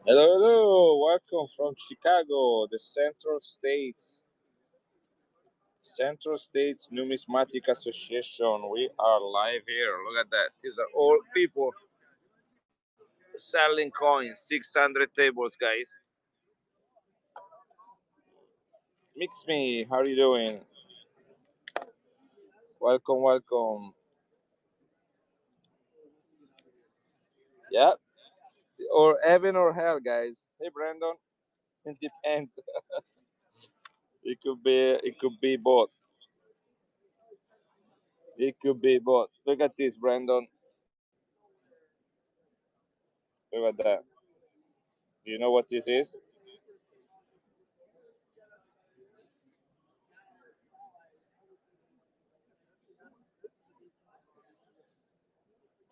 Hello, hello. Welcome from Chicago, the Central States Numismatic Association. We are live here. Look at that. These are all people selling coins. 600 tables, guys. Mix me. How are you doing? Welcome, welcome. Yeah. Or heaven or hell, guys. Hey, Brandon. It depends. It could be both. It could be both. Look at this, Brandon. Look at that. Do you know what this is?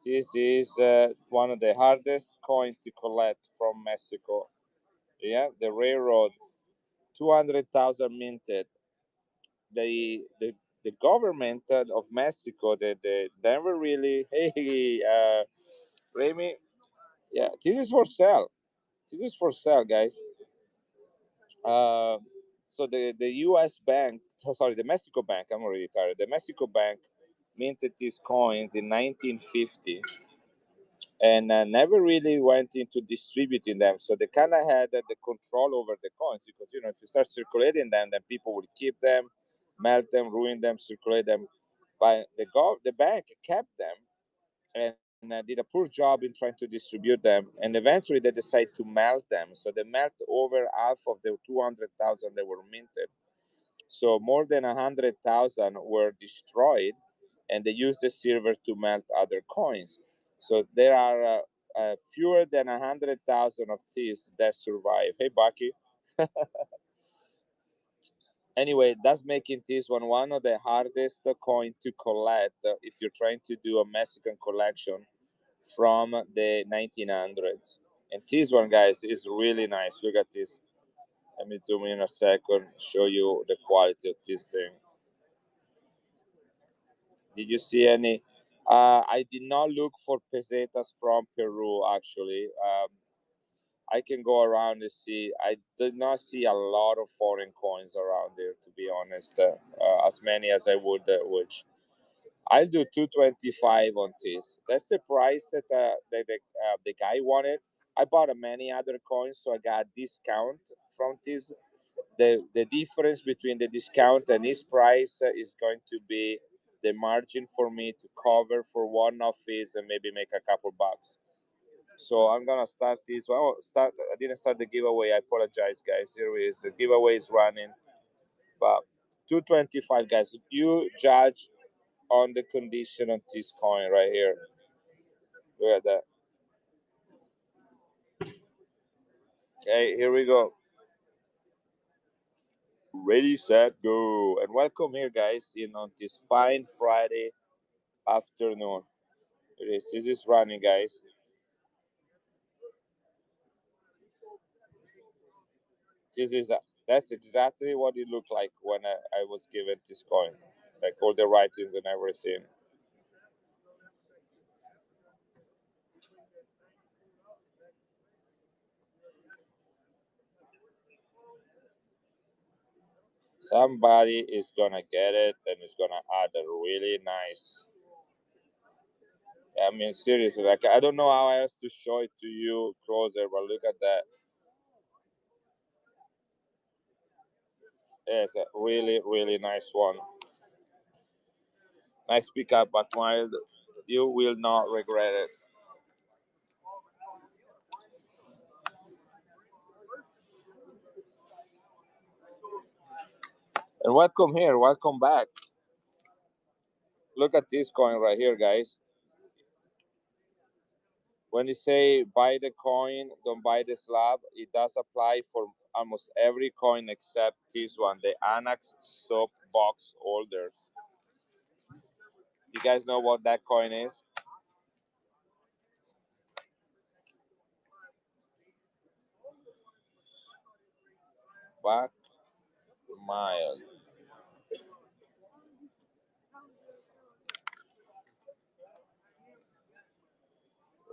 This is one of the hardest coins to collect from Mexico. Yeah, the railroad, 200,000 minted. The government of Mexico, they never really, hey, Remy, yeah, this is for sale. This is for sale, guys. Uh, so the U.S. bank, sorry, the Mexico bank, I'm already tired. The Mexico bank minted these coins in 1950 and never really went into distributing them. So they kind of had the control over the coins because if you start circulating them, then people will keep them, melt them, ruin them, circulate them. But the bank kept them and did a poor job in trying to distribute them. And eventually they decided to melt them. So they melt over half of the 200,000 that were minted. So more than 100,000 were destroyed, and they used the silver to melt other coins. So there are fewer than 100,000 of these that survive. Hey, Bucky. Anyway, that's making this one of the hardest coin to collect if you're trying to do a Mexican collection from the 1900s. And this one, guys, is really nice. Look at this. Let me zoom in a second, show you the quality of this thing. Did you see any? I did not look for pesetas from Peru, actually. I can go around and see. I did not see a lot of foreign coins around there, to be honest, as many as I would wish. I'll do 225 on this. That's the price that the guy wanted. I bought many other coins, so I got discount from this. The difference between the discount and his price is going to be the margin for me to cover for one-off fees and maybe make a couple bucks. So I'm gonna start this. Well, start. I didn't start the giveaway. I apologize, guys. Here it is. The giveaway is running, but 225, guys. You judge on the condition of this coin right here. Look at that. Okay, here we go. Ready, set, go, and welcome here, guys. On this fine Friday afternoon. It is. This is running, guys. This is that's exactly what it looked like when I was given this coin, like all the writings and everything. Somebody is gonna get it and is gonna add a really nice. I mean, seriously, like I don't know how else to show it to you closer, but look at that. It's a really, really nice one. Nice pickup, but mild. You will not regret it. And welcome here, welcome back. Look at this coin right here, guys. When you say buy the coin, don't buy the slab, it does apply for almost every coin except this one, the Anax soap box holders. You guys know what that coin is? Back mile.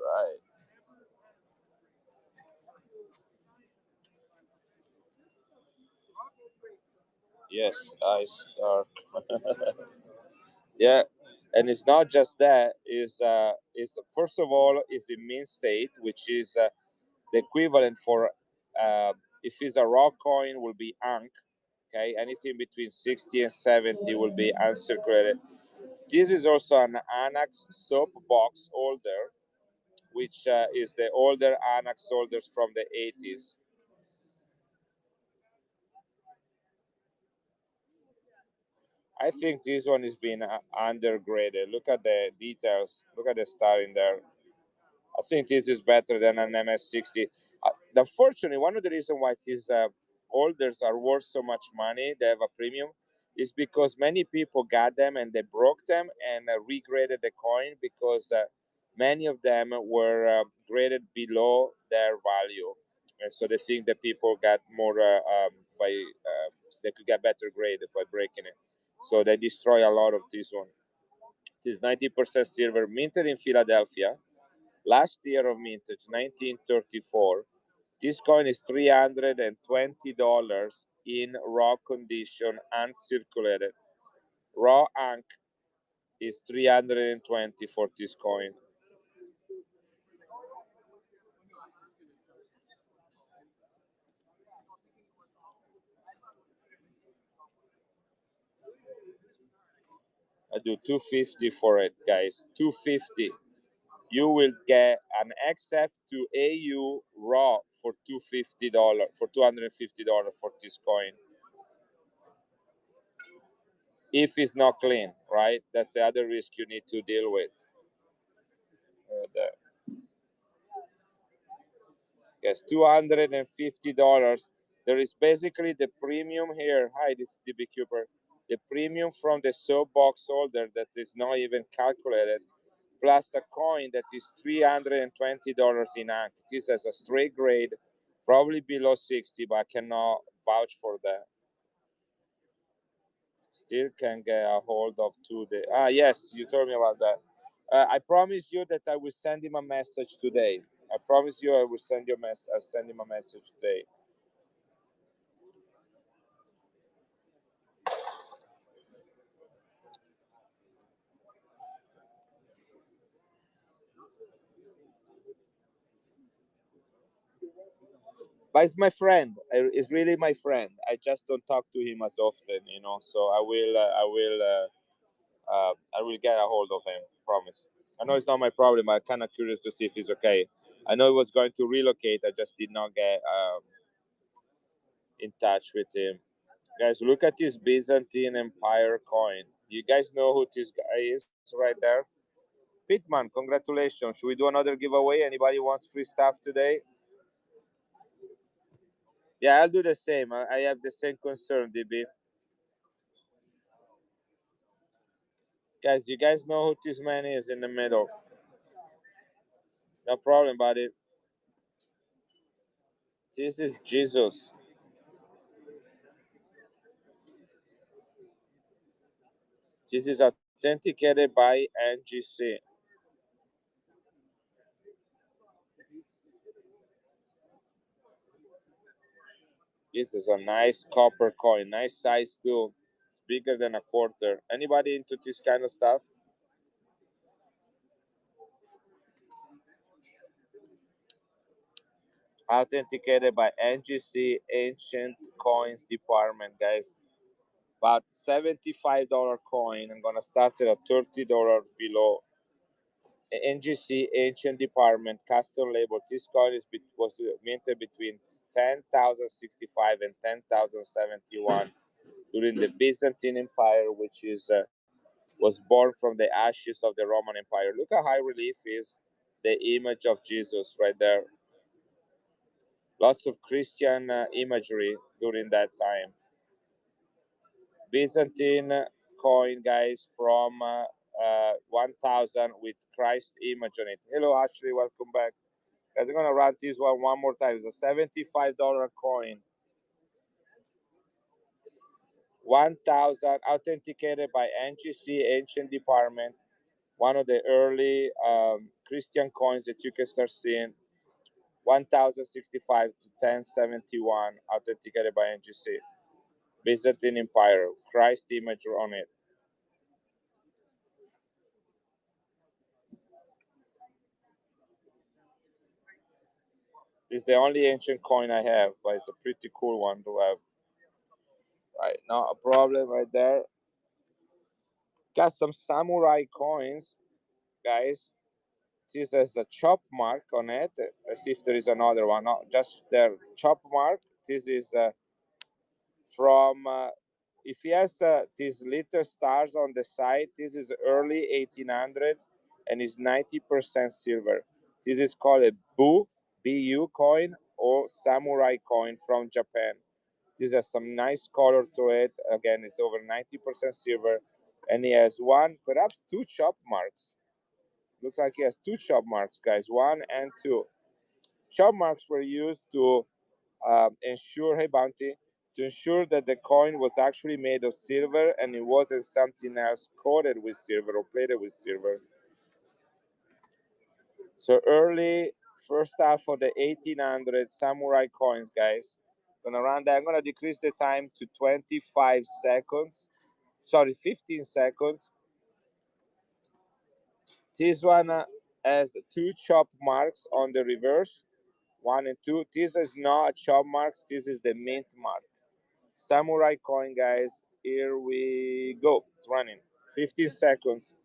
Right. Yes, I start. Yeah, and it's not just that. Is first of all is the mean state, which is the equivalent for if it's a raw coin will be Ankh. Okay, anything between 60 and 70 will be uncirculated. This is also an Anax soap box holder, which is the older Anax holders from the 80s. I think this one is being undergraded. Look at the details. Look at the star in there. I think this is better than an MS-60. Unfortunately, one of the reasons why these holders are worth so much money, they have a premium, is because many people got them and they broke them and regraded the coin because many of them were graded below their value. And so they think that people got more by they could get better grade by breaking it. So they destroy a lot of this one. It is 90% silver, minted in Philadelphia. Last year of mintage, 1934. This coin is $320 in raw condition, uncirculated. Raw ink is 320 for this coin. I do 250 for it, guys. 250. You will get an XF to AU raw for $250 for $250 for this coin. If it's not clean, right? That's the other risk you need to deal with. The Yes, $250. There is basically the premium here. Hi, this is DB Cooper. The premium from the soapbox holder that is not even calculated, plus a coin that is $320 in ink. This is a straight grade, probably below 60, but I cannot vouch for that. Still can get a hold of today. Yes, you told me about that. I promise you that I will send him a message today. I promise you I will send you a mess. I'll send him a message today. But it's my friend. It's really my friend. I just don't talk to him as often. So I will get a hold of him. Promise. I know it's not my problem. I'm kind of curious to see if he's okay. I know he was going to relocate. I just did not get in touch with him. Guys, look at this Byzantine Empire coin. You guys know who this guy is right there? Pitman, congratulations. Should we do another giveaway? Anybody wants free stuff today? Yeah, I'll do the same. I have the same concern, DB. Guys, you guys know who this man is in the middle. No problem, buddy. This is Jesus. This is authenticated by NGC. This is a nice copper coin, nice size too. It's bigger than a quarter. Anybody into this kind of stuff? Authenticated by NGC Ancient Coins Department, guys. About $75 coin. I'm gonna start it at $30 below. NGC Ancient Department custom label. This coin was minted between 10,065 and 10,071 during the Byzantine Empire, which was born from the ashes of the Roman Empire. Look how high relief is the image of Jesus right there. Lots of Christian imagery during that time. Byzantine coin, guys, from 1000 with Christ image on it. Hello, Ashley, welcome back. Guys, I'm gonna run this one more time. It's a $75 coin. 1000 authenticated by NGC Ancient Department. One of the early Christian coins that you can start seeing. 1065 to 1071 authenticated by NGC. Byzantine Empire, Christ image on it. It's the only ancient coin I have, but it's a pretty cool one to have. Right, not a problem right there. Got some samurai coins, guys. This has a chop mark on it. Let's see if there is another one. Not just their chop mark. This is from if he has these little stars on the side, this is early 1800s and is 90% silver. This is called a bu coin or samurai coin from Japan. This has some nice color to it. Again, it's over 90% silver, and he has one, perhaps two chop marks. Looks like he has two chop marks, guys, one and two. Chop marks were used to ensure, hey Bounty, to ensure that the coin was actually made of silver and it wasn't something else coated with silver or plated with silver. So early first half of the 1800s samurai coins, guys. Gonna run that. I'm gonna decrease the time to 25 seconds. Sorry, 15 seconds. This one has two chop marks on the reverse, one and two. This is not chop marks. This is the mint mark. Samurai coin, guys. Here we go. It's running. 15 seconds.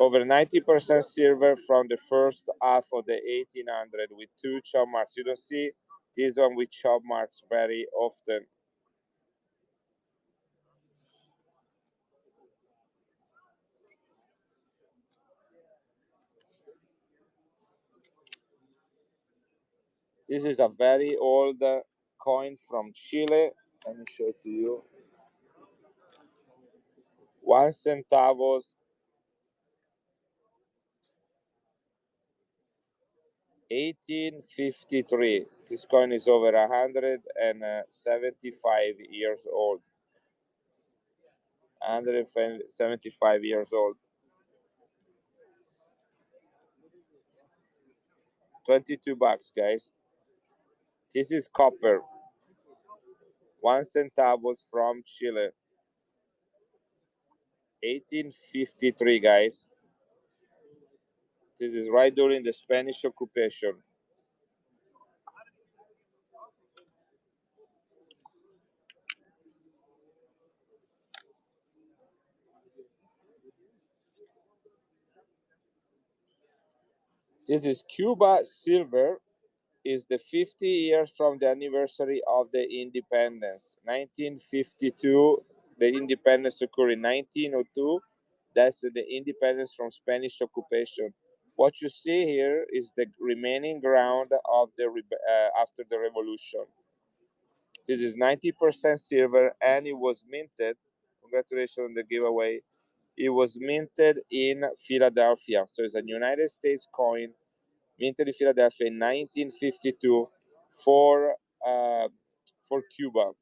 Over 90% silver from the first half of the 1800 with two chop marks. You don't see this one with chop marks very often. This is a very old coin from Chile. Let me show it to you. 1 centavos, 1853. This coin is over 175 years old. 175 years old. 22 bucks, guys. This is copper. 1 centavos from Chile. 1853, guys. This is right during the Spanish occupation. This is Cuba silver. Is the 50 years from the anniversary of the independence. 1952, the independence occurred in 1902. That's the independence from Spanish occupation. What you see here is the remaining ground of the after the revolution. This is 90% silver and it was minted. Congratulations on the giveaway. It was minted in Philadelphia. So it's a United States coin minted in Philadelphia in 1952 for uh, for Cuba.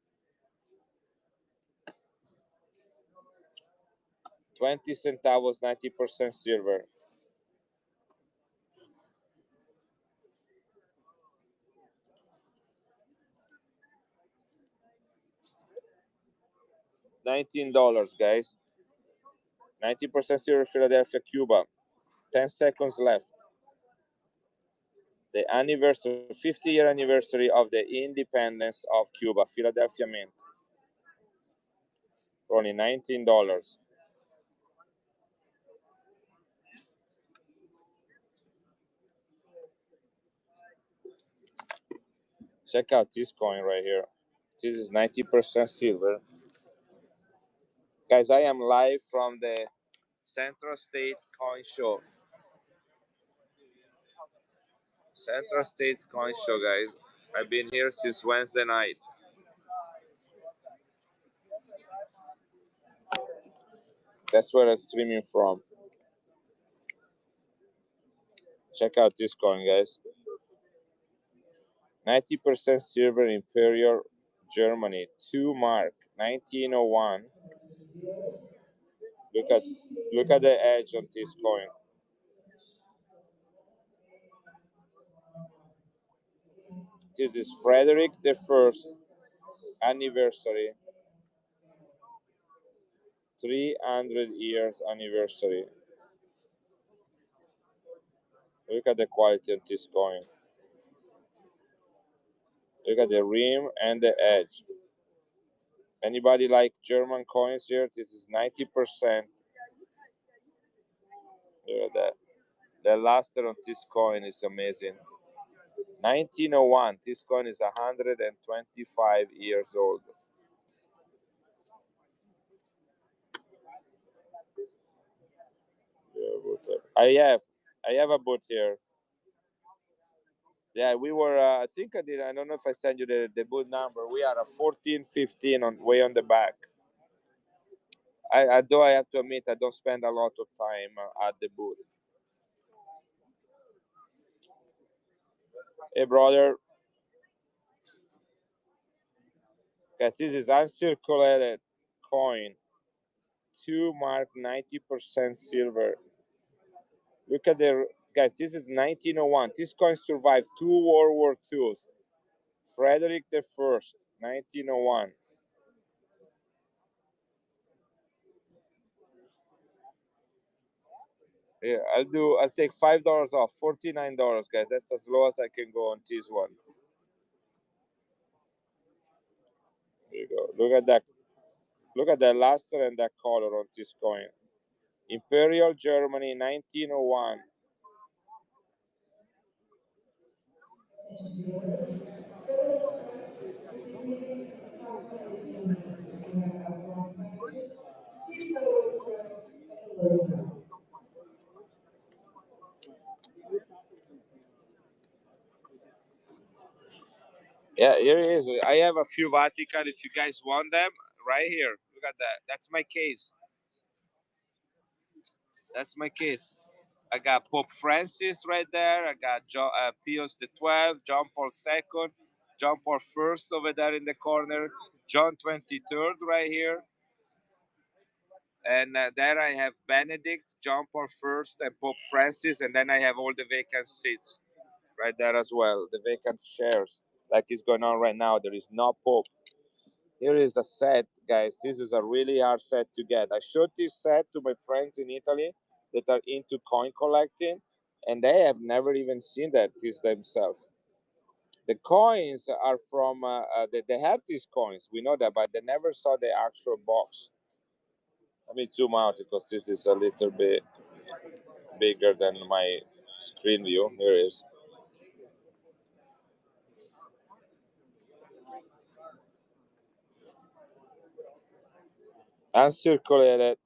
20 centavos, 90% silver. $19, guys. 90% silver, Philadelphia, Cuba. 10 seconds left. The anniversary, 50-year anniversary of the independence of Cuba, Philadelphia Mint. For only $19. Check out this coin right here. This is 90% silver. Guys, I am live from the Central State Coin Show. Central States Coin Show, guys. I've been here since Wednesday night. That's where I'm streaming from. Check out this coin, guys. 90% silver, Imperial Germany. 2 mark, 1901. Look at look at the edge on this coin. This is Frederick the First. anniversary. 300 years anniversary. Look at the quality of this coin. Look at the rim and the edge. Anybody like German coins here? This is 90%. Look at that. The luster on this coin is amazing. 1901. This coin is 125 years old. I have a boot here. Yeah, we were. I think I did. I don't know if I sent you the boot number. We are a 14, 15 on way on the back. Though I have to admit, I don't spend a lot of time at the booth. Hey, brother, guys, this is uncirculated coin. 2 mark 90% silver. Look at the guys. This is 1901. This coin survived 2 World War IIs. Frederick the First, 1901. Yeah, I'll take $5 off. $49, guys. That's as low as I can go on this one. There you go. Look at that. Look at the luster and that color on this coin. Imperial Germany, 1901. Federal Express will be leaving in approximately 10 minutes. If you have outbound packages, see Federal Express at the loading dock. Yeah, here it is. I have a few Vatican if you guys want them. Right here. Look at that. That's my case. That's my case. I got Pope Francis right there. I got Pius the 12th, John Paul II, John Paul First over there in the corner, John 23rd right here. And there I have Benedict, John Paul First, and Pope Francis. And then I have all the vacant seats right there as well. The vacant chairs, like is going on right now. There is no Pope. Here is a set, guys. This is a really hard set to get. I showed this set to my friends in Italy that are into coin collecting, and they have never even seen that this themselves. The coins are from, they have these coins, we know that, but they never saw the actual box. Let me zoom out because this is a little bit bigger than my screen view. Here it is. Uncirculated.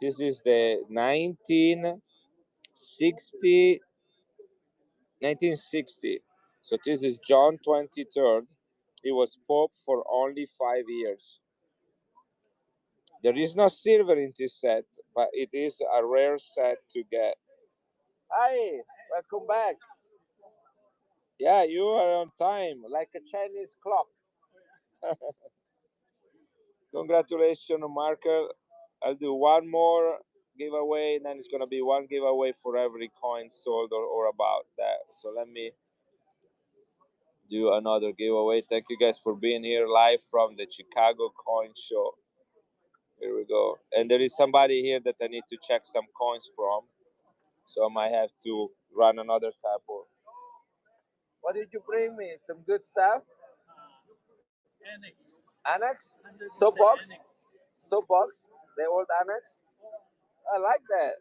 This is the 1960. So this is John 23rd. He was Pope for only 5 years. There is no silver in this set, but it is a rare set to get. Hi, welcome back. Yeah, you are on time, like a Chinese clock. Congratulations, Marker. I'll do one more giveaway, and then it's gonna be one giveaway for every coin sold or about that. So let me do another giveaway. Thank you guys for being here live from the Chicago Coin Show. Here we go. And there is somebody here that I need to check some coins from. So I might have to run another couple. What did you bring me? Some good stuff? Annex? Soapbox? Soapbox? The old annex? I like that.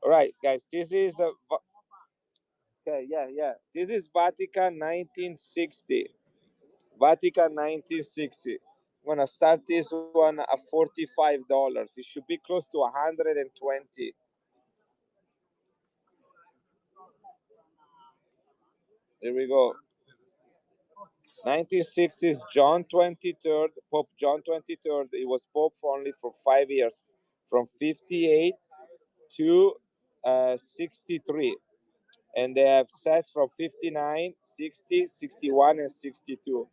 All right, guys. This is okay. Yeah. This is Vatican 1960. Vatican 1960. I'm gonna start this one at $45. It should be close to 120. Here we go. 1960s, John 23rd, Pope John 23rd. He was Pope for only for 5 years, from 58 to 63. And they have sets from 59, 60, 61, and 62.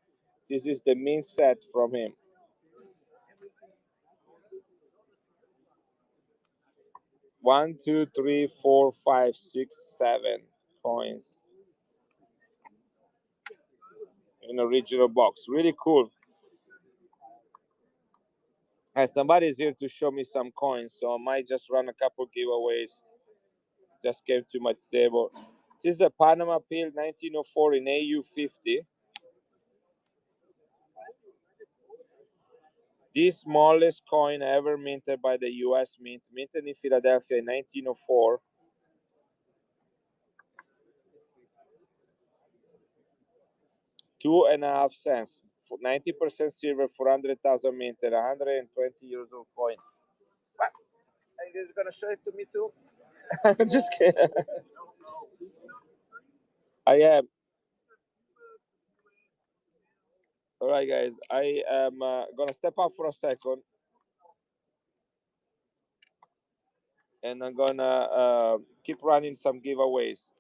This is the main set from him. One, two, three, four, five, six, 7 coins. in original box. Really cool. And somebody's here to show me some coins, so I might just run a couple giveaways. Just came to my table. This is a Panama Pill 1904 in AU50. The smallest coin ever minted by the US Mint, minted in Philadelphia in 1904. $2.50, 90% silver, 400,000 minted, 120 years old coin. What? Are you guys gonna show it to me too? I'm just kidding. I am. All right, guys. I am gonna step out for a second, and I'm gonna keep running some giveaways.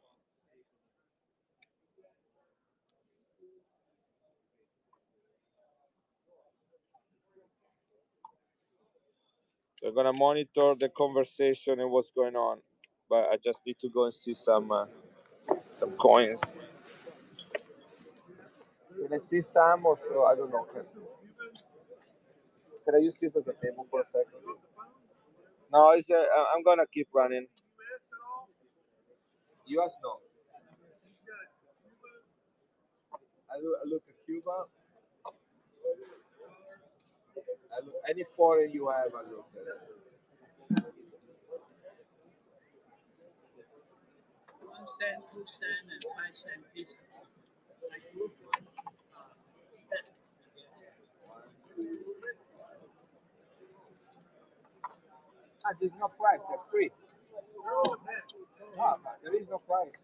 I'm gonna monitor the conversation and what's going on, but I just need to go and see some coins. Can I see some or so? I don't know. Can I use this as a table for a second? No, I'm gonna keep running. US no. I look at Cuba. I look any foreign you have. I look at it. 1 cent, 2 cent, and 5 cent pieces. There's no price. They're free. There is no price.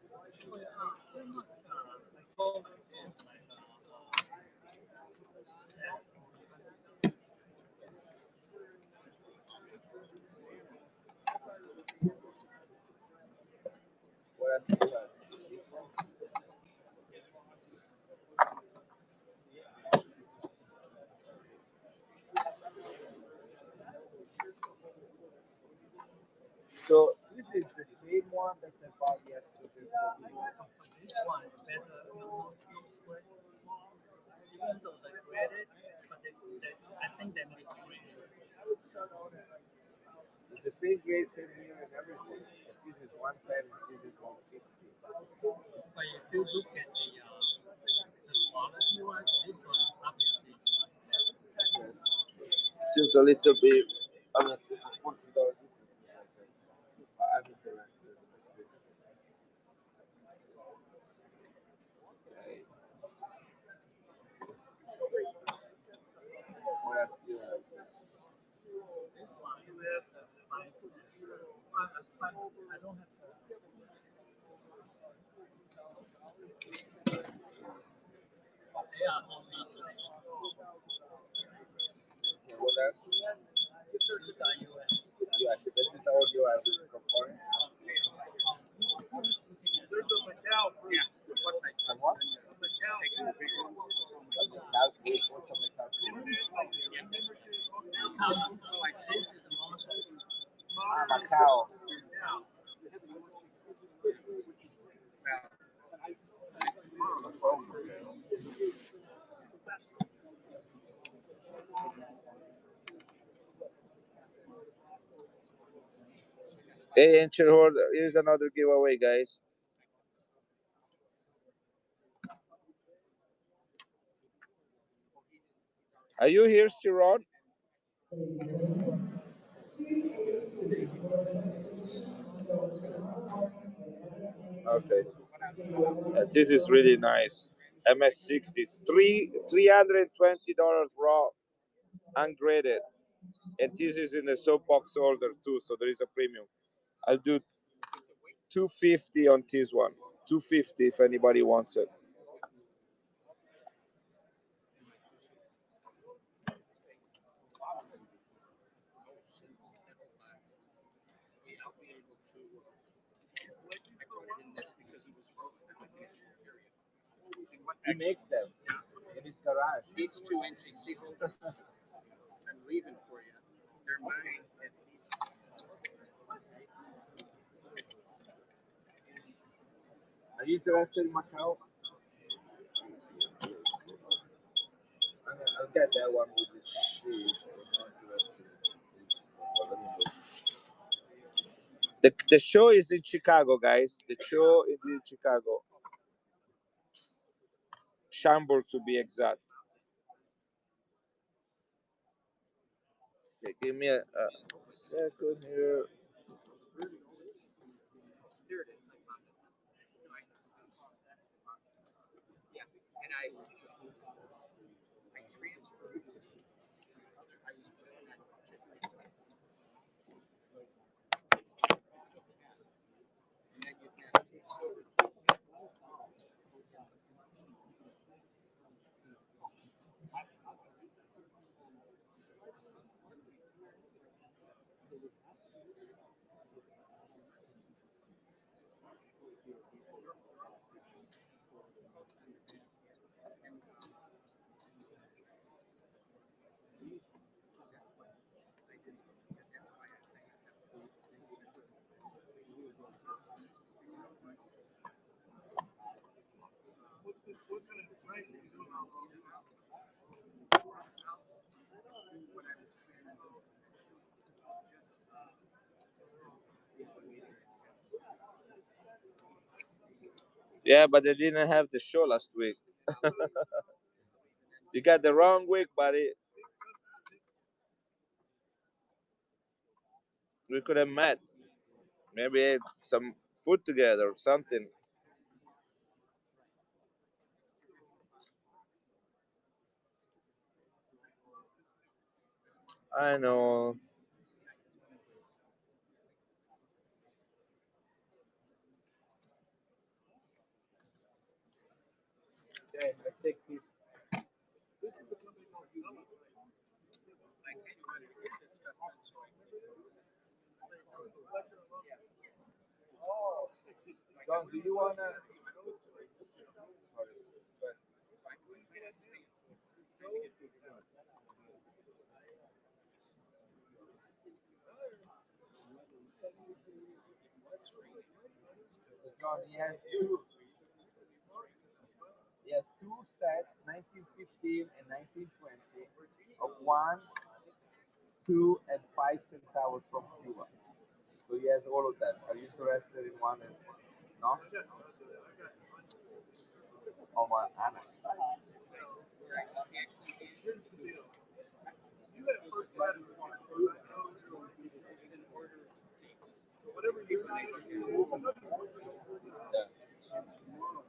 What else do you have? So this is the same one that I bought yesterday. This one is better, even though they read it, but I think they misread it. It's the same grade, same year, and everything. This is 110. This is 150. But if you look at the quality wise, this one is obviously better. Seems a little bit. I mean, it's $40 difference. I'm interested. Okay. What else do you have? This one you have the 5 cent. I don't have the. They are all these. What else? These are US. Yeah, this is all you have from foreign. Yeah. What's that? From what? Taking the big ones. Calculate. What's on the calculator? Like this is the most. Macau. Hey, ancient horde. Here's another giveaway, guys. Are you here, Sharon? Ladies and gentlemen, CAC was exhibition until tomorrow morning at 11 Okay. a.m. This is really nice. MS60 is $320 raw, ungraded, and this is in the soapbox holder too, so there is a premium. I'll do 250 on this one. 250 if anybody wants it. He makes them in his garage. These 2 NGC holders, I'm leaving for you. They're mine. Are you interested in Macau? at that one with the sheep. The show is in Chicago, guys. The show is in Chicago, Schaumburg to be exact. Okay, give me a second here. Yeah, but they didn't have the show last week. You got the wrong week, buddy. We could have met. Maybe ate some food together or something. I know. Okay, I take this. John, do you wanna? John, he has two sets, 1915 and 1920, of 1, 2, and 5 centavos from Cuba. So he has all of that. Are you interested in one? And, no? Oh my annex. Yeah.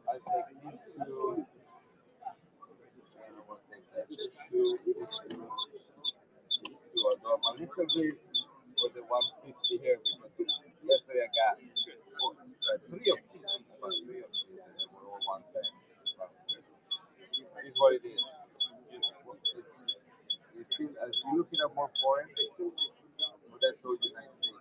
I take these two. And I will take that. These two. These two. Although I'm a little bit for the 150 here because yesterday I got three of these. But three of these. And they were all 110. But it is what it is. It's still, as you look it up more foreign, but that's all United States.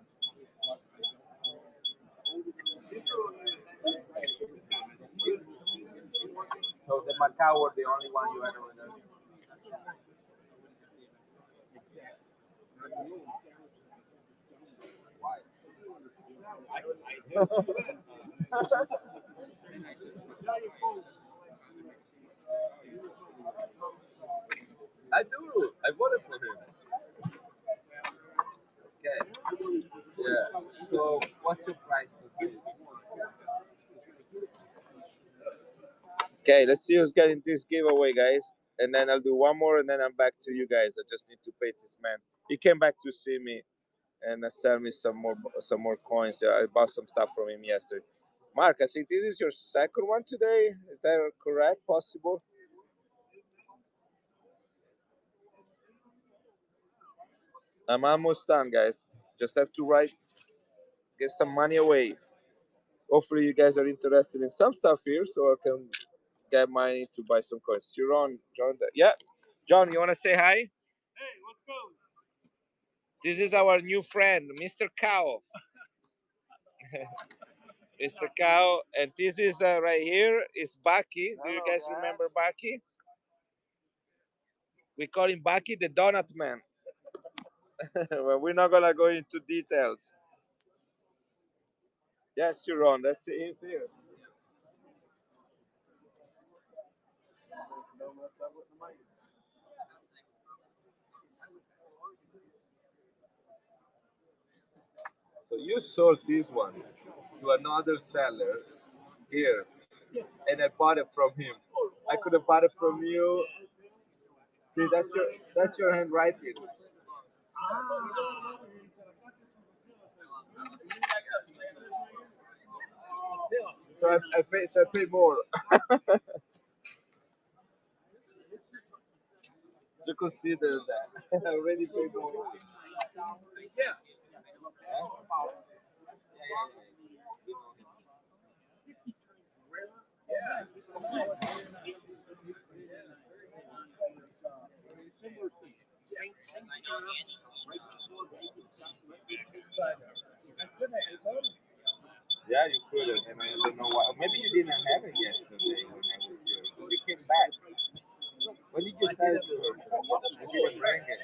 So the Macau were the only one you had over there. Why? I do. I voted for him. Okay. Yeah. So what's your price? Okay, let's see who's getting this giveaway, guys. And then I'll do one more, and then I'm back to you guys. I just need to pay this man. He came back to see me and sell me some more coins. Yeah, I bought some stuff from him yesterday. Mark, I think this is your second one today. Is that correct? Possible? I'm almost done, guys. Just have to give some money away. Hopefully, you guys are interested in some stuff here, so I can get money to buy some coins. You're on, John. Yeah, John, you want to say hi? This is our new friend, Mr. Cow. Mr. Cow, and this is right here is Baki. Do you guys remember Baki? We call him Baki the Donut Man. Well, we're not gonna go into details. Yes, you're on. That's he's here. So you sold this one to another seller here, and I bought it from him. I could have bought it from you. See, that's your handwriting. So I pay more. So consider that. I already paid more. Yeah, you could have, and I don't know why. Maybe you didn't have it yesterday when I was here. When you came back, when did you sell it to her? You didn't bring it.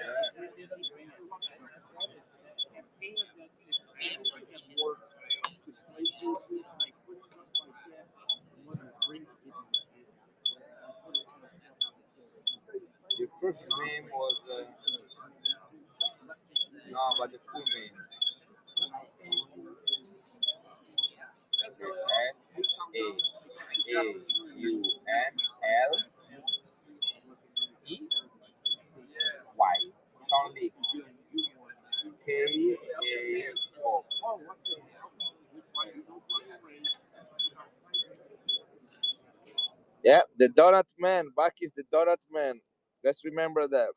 Your first name was no, but the full name. SAUNLY. Soundly. KAO. Yeah, the donut man. Back is the donut man. Let's remember that.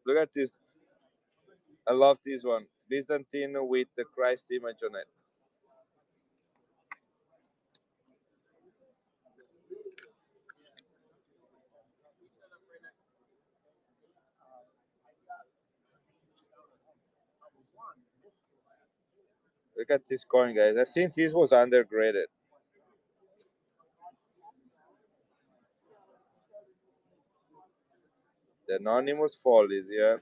Look at this. I love this one. Byzantine with the Christ image on it. Look at this coin, guys. I think this was undergraded. The anonymous follies, yeah.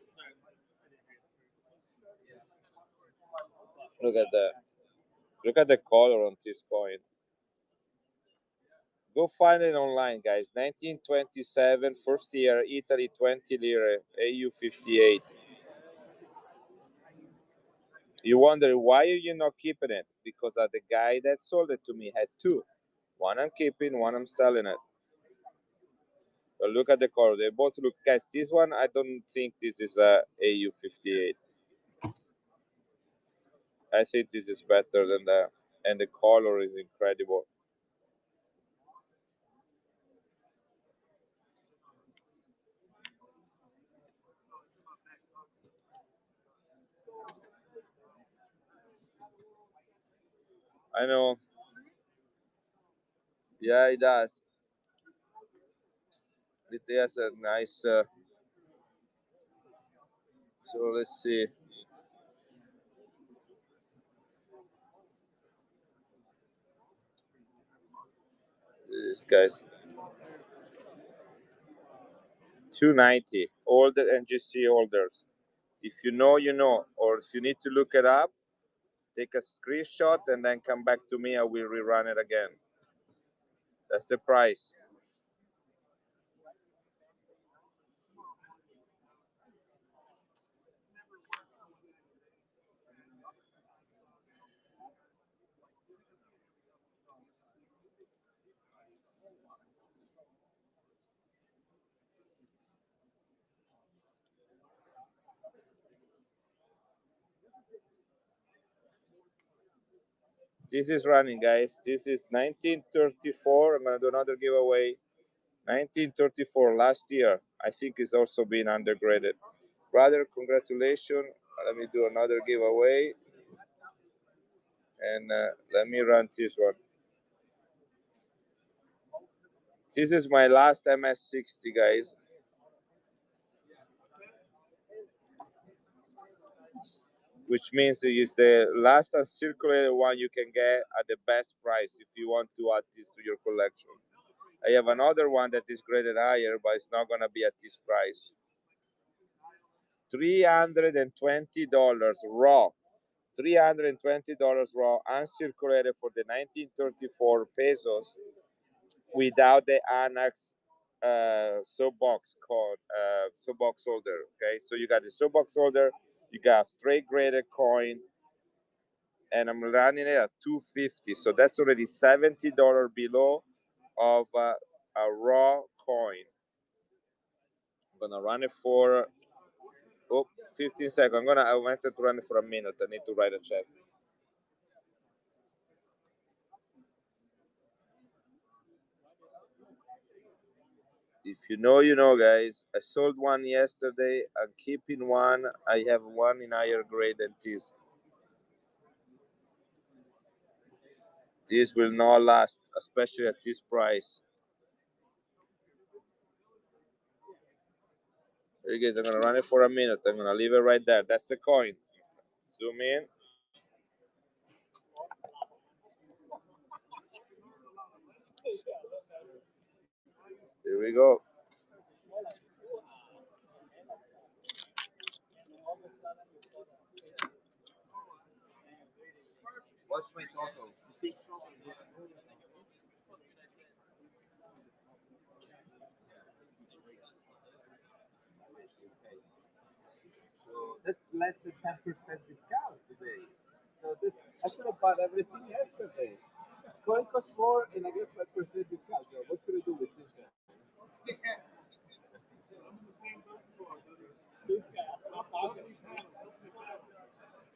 Look at that. Look at the color on this coin. Go find it online, guys. 1927, first year, Italy, 20 lire, AU 58. You wonder why are you not keeping it? Because the guy that sold it to me had two. One I'm keeping, one I'm selling it. But look at the color. They both look, guys. This one, I don't think this is a AU 58. I think this is better than that, and the color is incredible. I know. Yeah, it does. It has a nice. So let's see. This guy's 290. All the NGC holders. If you know, you know. Or if you need to look it up, take a screenshot and then come back to me. I will rerun it again. That's the price. This is running, guys. This is 1934. I'm gonna do another giveaway. 1934, last year. I think it's also been undergraded. Brother, congratulations. Let me do another giveaway. And let me run this one. This is my last MS60, guys. Which means it is the last uncirculated one you can get at the best price if you want to add this to your collection. I have another one that is graded higher, but it's not going to be at this price. $320 raw. $320 raw, uncirculated for the 1934 pesos without the annex soapbox called soapbox holder. Okay, so you got the soapbox holder, you got straight graded coin, and I'm running it at 250. So that's already $70 below of a raw coin. I'm gonna run it for 15 seconds. I wanted to run it for a minute. I need to write a check. If you know, you know, guys. I sold one yesterday. I'm keeping one. I have one in higher grade than this. This will not last, especially at this price. Here, guys, I'm gonna run it for a minute. I'm gonna leave it right there. That's the coin. Zoom in. Here we go. What's my total? So that's less than 10% discount today. So this, I should have bought everything yesterday. Coin costs more and I get 5% discount. So what should I do with this guy?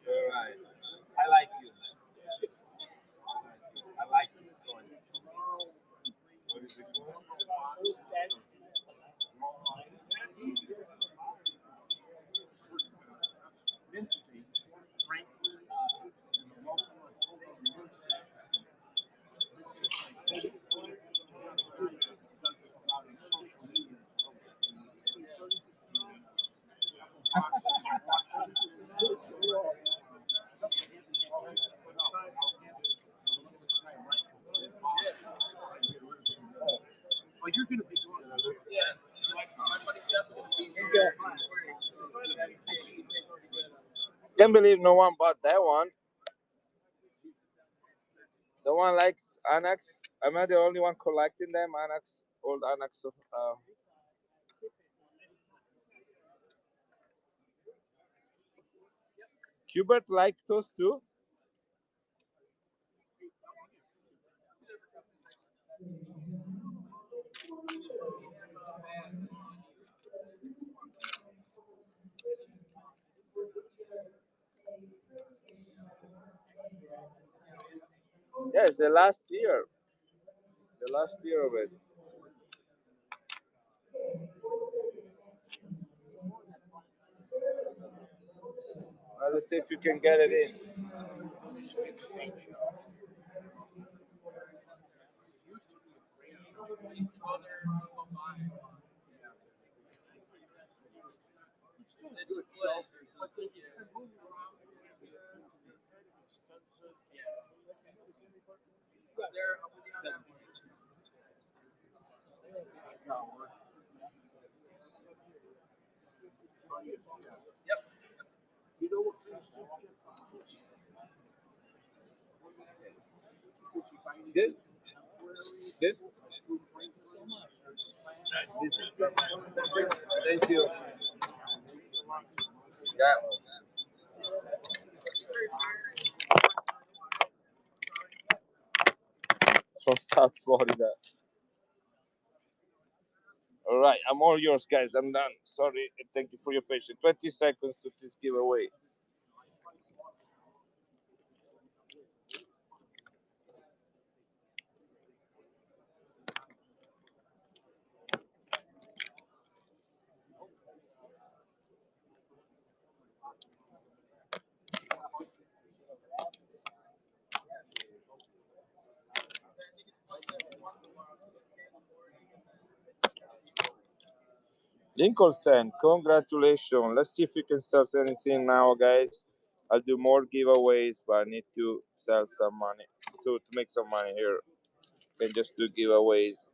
All right. I like you. I like this coin. What is it called? Can't believe no one bought that one. No one likes Annex. Am I the only one collecting them? Annex, old Annex. Hubert liked those too. Ladies and gentlemen, before we begin this ceremony, let me pause and question will feature a presentation of the markets Yes, the last year. The the last year of it. Okay, 4:30 this afternoon, the spirit of the hotel Let's see if you is can get it in. engaging our district directors Good. Good. Thank you. Yeah. From South Florida. All right, I'm all yours, guys. I'm done. Sorry. Thank you for your patience. 20 seconds to this giveaway. Lincoln, congratulations. Let's see if we can sell anything now, guys. I'll do more giveaways, but I need to sell some money to make some money here. Can just do giveaways.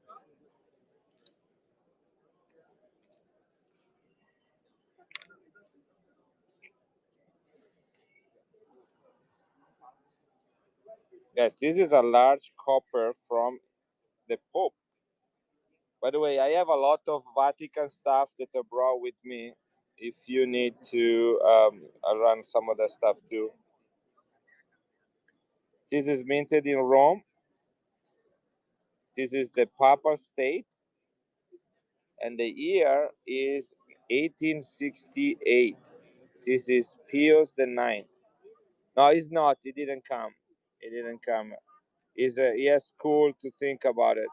Guys, this is a large copper from the Pope. By the way, I have a lot of Vatican stuff that I brought with me. If you need to run some of that stuff too. This is minted in Rome. This is the Papal State, and the year is 1868. This is Pius the Ninth. No, he's not. He didn't come. He didn't come. He has school to think about it.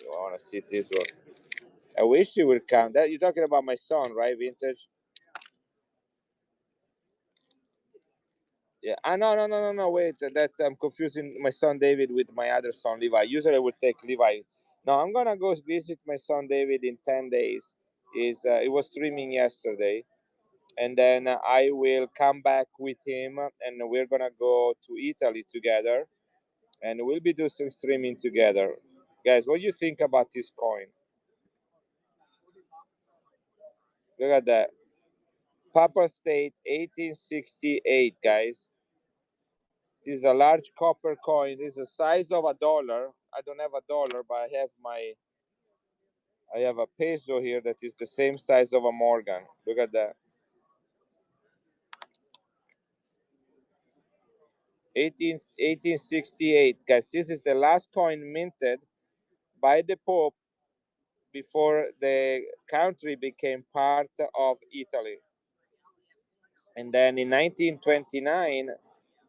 I want to see this one. I wish he would come. That you're talking about my son, right? Vintage. Yeah. Ah, no, no, no, no, no. Wait, that's I'm confusing my son David with my other son Levi. Usually, I would take Levi. No, I'm gonna go visit my son David in 10 days. Is It was streaming yesterday, and then I will come back with him, and we're gonna go to Italy together, and we'll be doing some streaming together. Guys, what do you think about this coin? Look at that. Papa State 1868, guys. This is a large copper coin. This is the size of a dollar. I don't have a dollar, but I have a peso here that is the same size of a Morgan. Look at that. 1868, guys. This is the last coin minted by the Pope before the country became part of Italy. And then in 1929,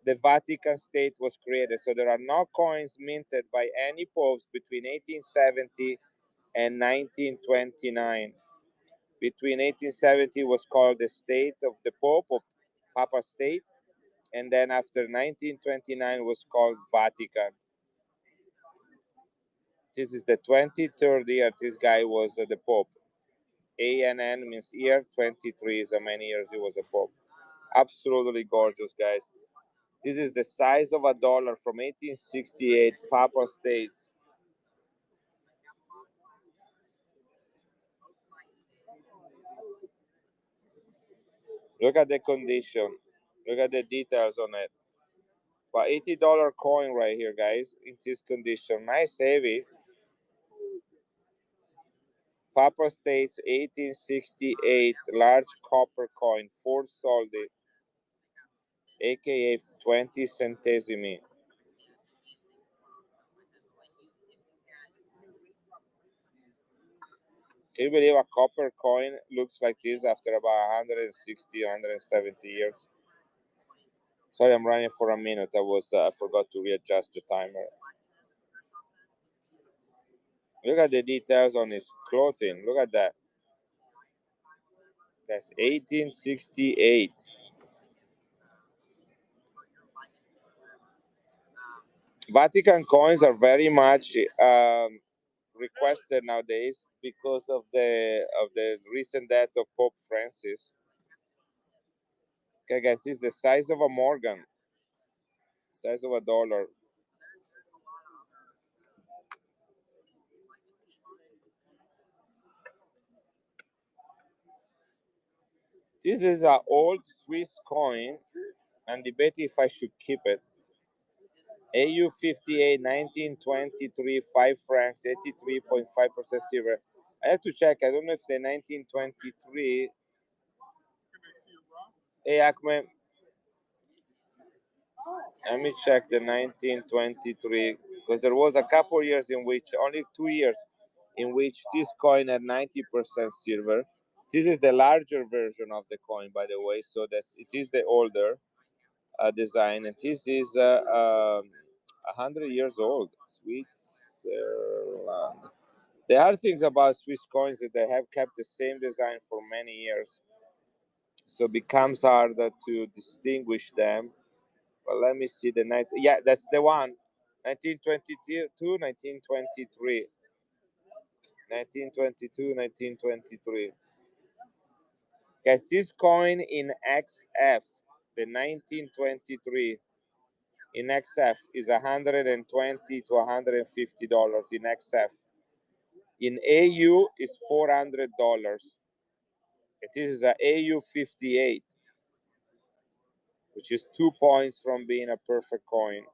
the Vatican State was created. So there are no coins minted by any popes between 1870 and 1929. Between 1870 was called the State of the Pope, or Papa State, and then after 1929 was called Vatican. This is the 23rd year this guy was the Pope. ANN means year, 23 is how many years he was a Pope. Absolutely gorgeous, guys. This is the size of a dollar from 1868, Papa States. Look at the condition. Look at the details on it. But $80 coin right here, guys, in this condition. Nice heavy. Papa States 1868 large copper coin, 4 soldi, aka 20 centesimi. Can you believe a copper coin looks like this after about 160, 170 years? Sorry, I'm running for a minute. I forgot to readjust the timer. Look at the details on his clothing. Look at that. That's 1868. Vatican coins are very much requested nowadays because of the recent death of Pope Francis. Okay, guys, this is the size of a Morgan, size of a dollar. This is an old Swiss coin, and debate if I should keep it. AU 58 1923 5 francs 83.5% silver. I have to check. I don't know if the 1923. Hey, Ahmed, let me check the 1923 because there was a couple years in which only 2 years in which this coin had 90% silver. This is the larger version of the coin, by the way, so it is the older design, and this is 100 years old. Switzerland. The hard things about Swiss coins is they have kept the same design for many years, so it becomes harder to distinguish them. But let me see the nights. Yeah, that's the one. 1922, 1923. 1922, 1923. Guys, this coin in XF, the 1923 in XF is 120 to $150 in XF. In AU is $400. This is a AU 58, which is 2 points from being a perfect coin.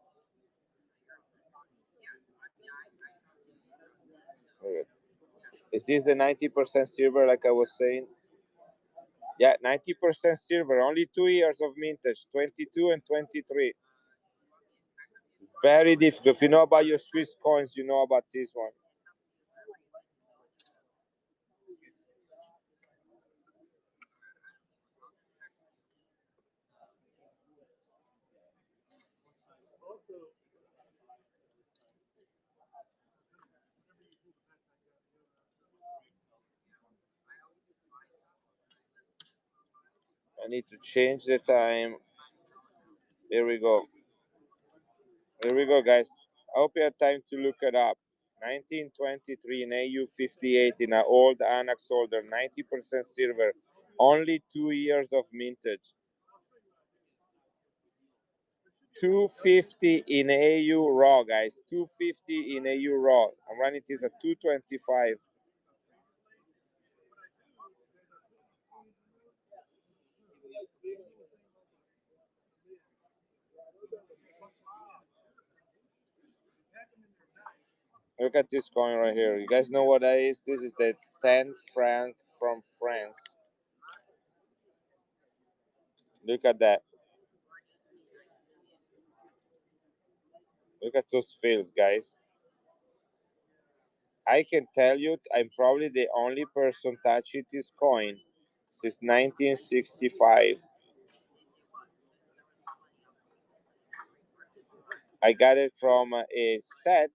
Is this the 90% silver like I was saying? Yeah, 90% silver. Only 2 years of mintage, 22 and 23. Very difficult. If you know about your Swiss coins, you know about this one. I need to change the time. Here we go. Here we go, guys. I hope you had time to look it up. 1923 in AU 58 in an old annex holder, 90% silver, only 2 years of mintage. 250 in AU raw, guys. 250 in AU raw. I'm running this at 225. Look at this coin right here. You guys know what that is? This is the 10 franc from France. Look at that. Look at those fields, guys. I can tell you, I'm probably the only person touching this coin since 1965. I got it from a set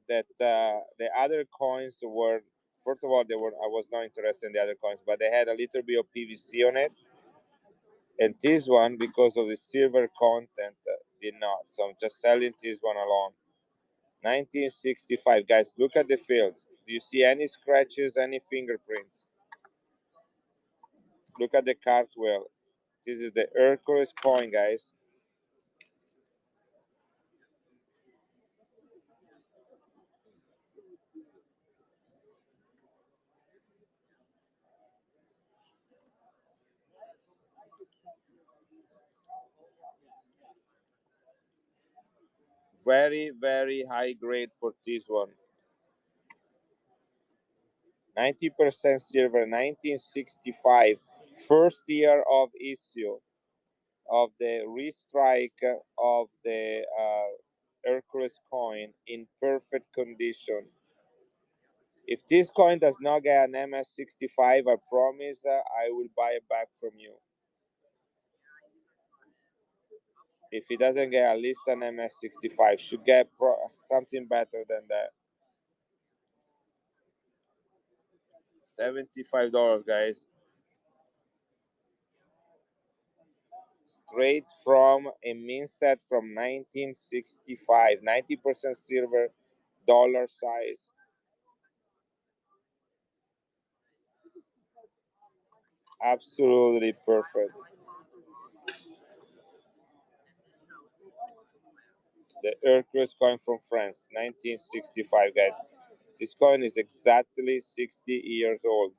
that the other coins were. First of all, they were. I was not interested in the other coins, but they had a little bit of PVC on it, and this one, because of the silver content, did not. So I'm just selling this one alone. 1965, guys. Look at the fields. Do you see any scratches, any fingerprints? Look at the cartwheel. This is the Hercules coin, guys. Very, very high grade for this one. 90% silver, 1965. First year of issue of the restrike of the Hercules coin in perfect condition. If this coin does not get an MS65, I promise I will buy it back from you. If it doesn't get at least an MS65, should get something better than that. $75, guys. Straight from a mint set from 1965. 90% silver, dollar size. Absolutely perfect. The Hercules coin from France, 1965, guys. This coin is exactly 60 years old.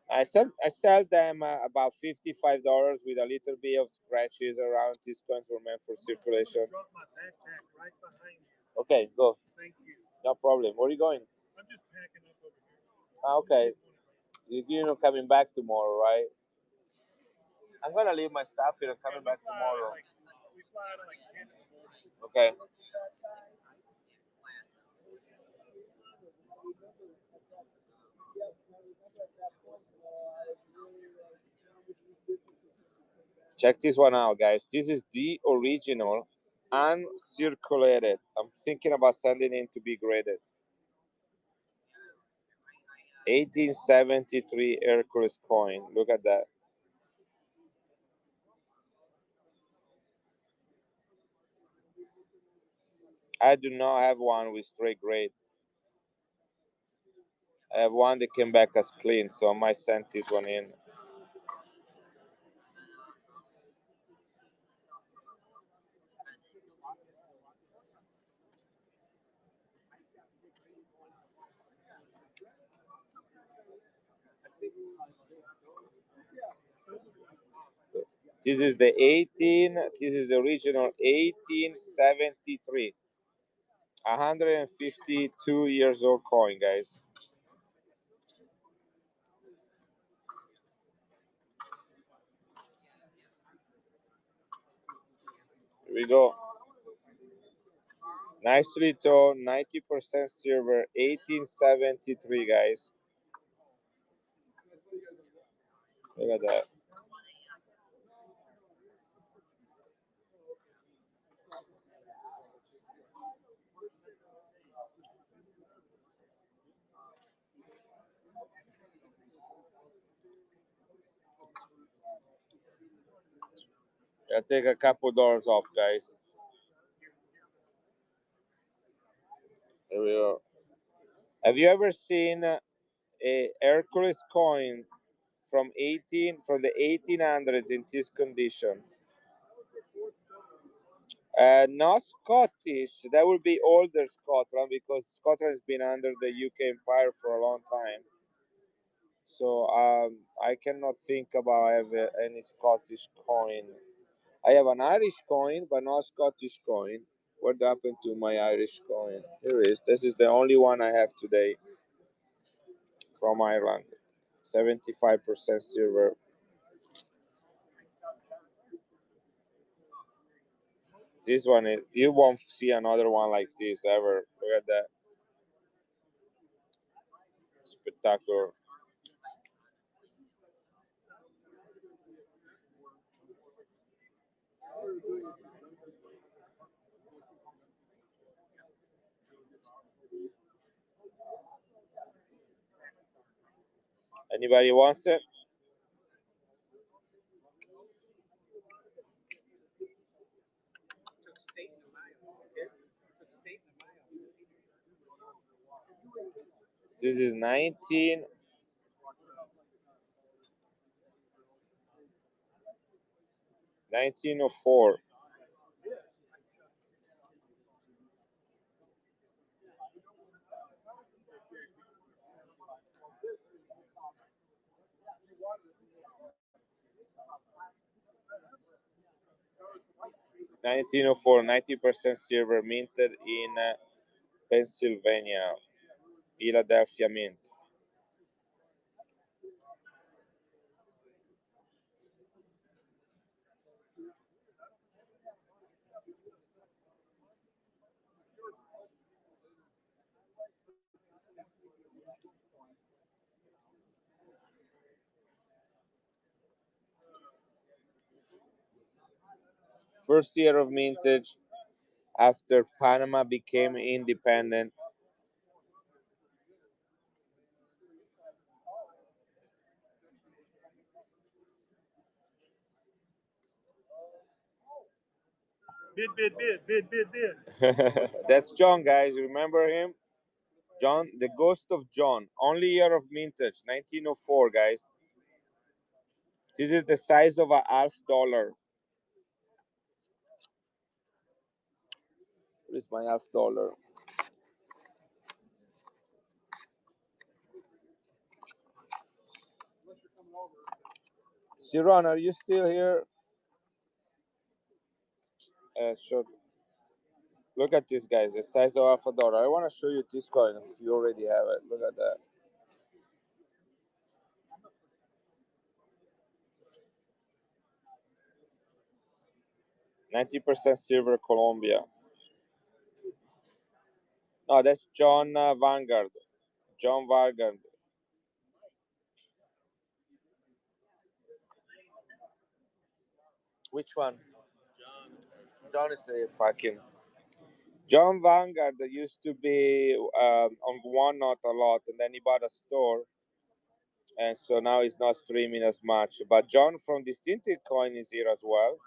I sell them about $55 with a little bit of scratches around. These coins were meant for circulation. Okay, go. No problem. Where are you going? Ah, okay. You're not coming back tomorrow, right? I'm gonna leave my stuff here and coming back tomorrow. Okay. Check this one out, guys. This is the original uncirculated. I'm thinking about sending it to be graded. 1873 Hercules coin. Look at that. I do not have one with straight grade. I have one that came back as clean, so I might send this one in. This is the 18. This is the original 1873. 152 years old coin, guys. Here we go. Nicely toned, 90% silver, 1873, guys. Look at that. I'll take a couple dollars off, guys. Here we go. Have you ever seen a Hercules coin from the 1800s in this condition? Not Scottish. That would be older Scotland because Scotland has been under the UK Empire for a long time. So I cannot think about any Scottish coin. I have an Irish coin, but not Scottish coin. What happened to my Irish coin? Here it is. This is the only one I have today from Ireland. 75% silver. This one is, you won't see another one like this ever. Look at that. Spectacular. Anybody wants it? This is 1904. 1904, 90% silver, minted in Pennsylvania, Philadelphia Mint. First year of mintage after Panama became independent. Bid. That's John, guys. Remember him? John, the ghost of John. Only year of mintage, 1904, guys. This is the size of a half dollar. What is my half dollar? Siron, are you still here? Sure. Look at this, guys. The size of half a dollar. I want to show you this coin if you already have it. Look at that. 90% silver Colombia. No, that's John Vanguard. John Vanguard. Which one? John is packing. John Vanguard used to be on one not a lot, and then he bought a store, and so now he's not streaming as much. But John from Distinctive Coin is here as well.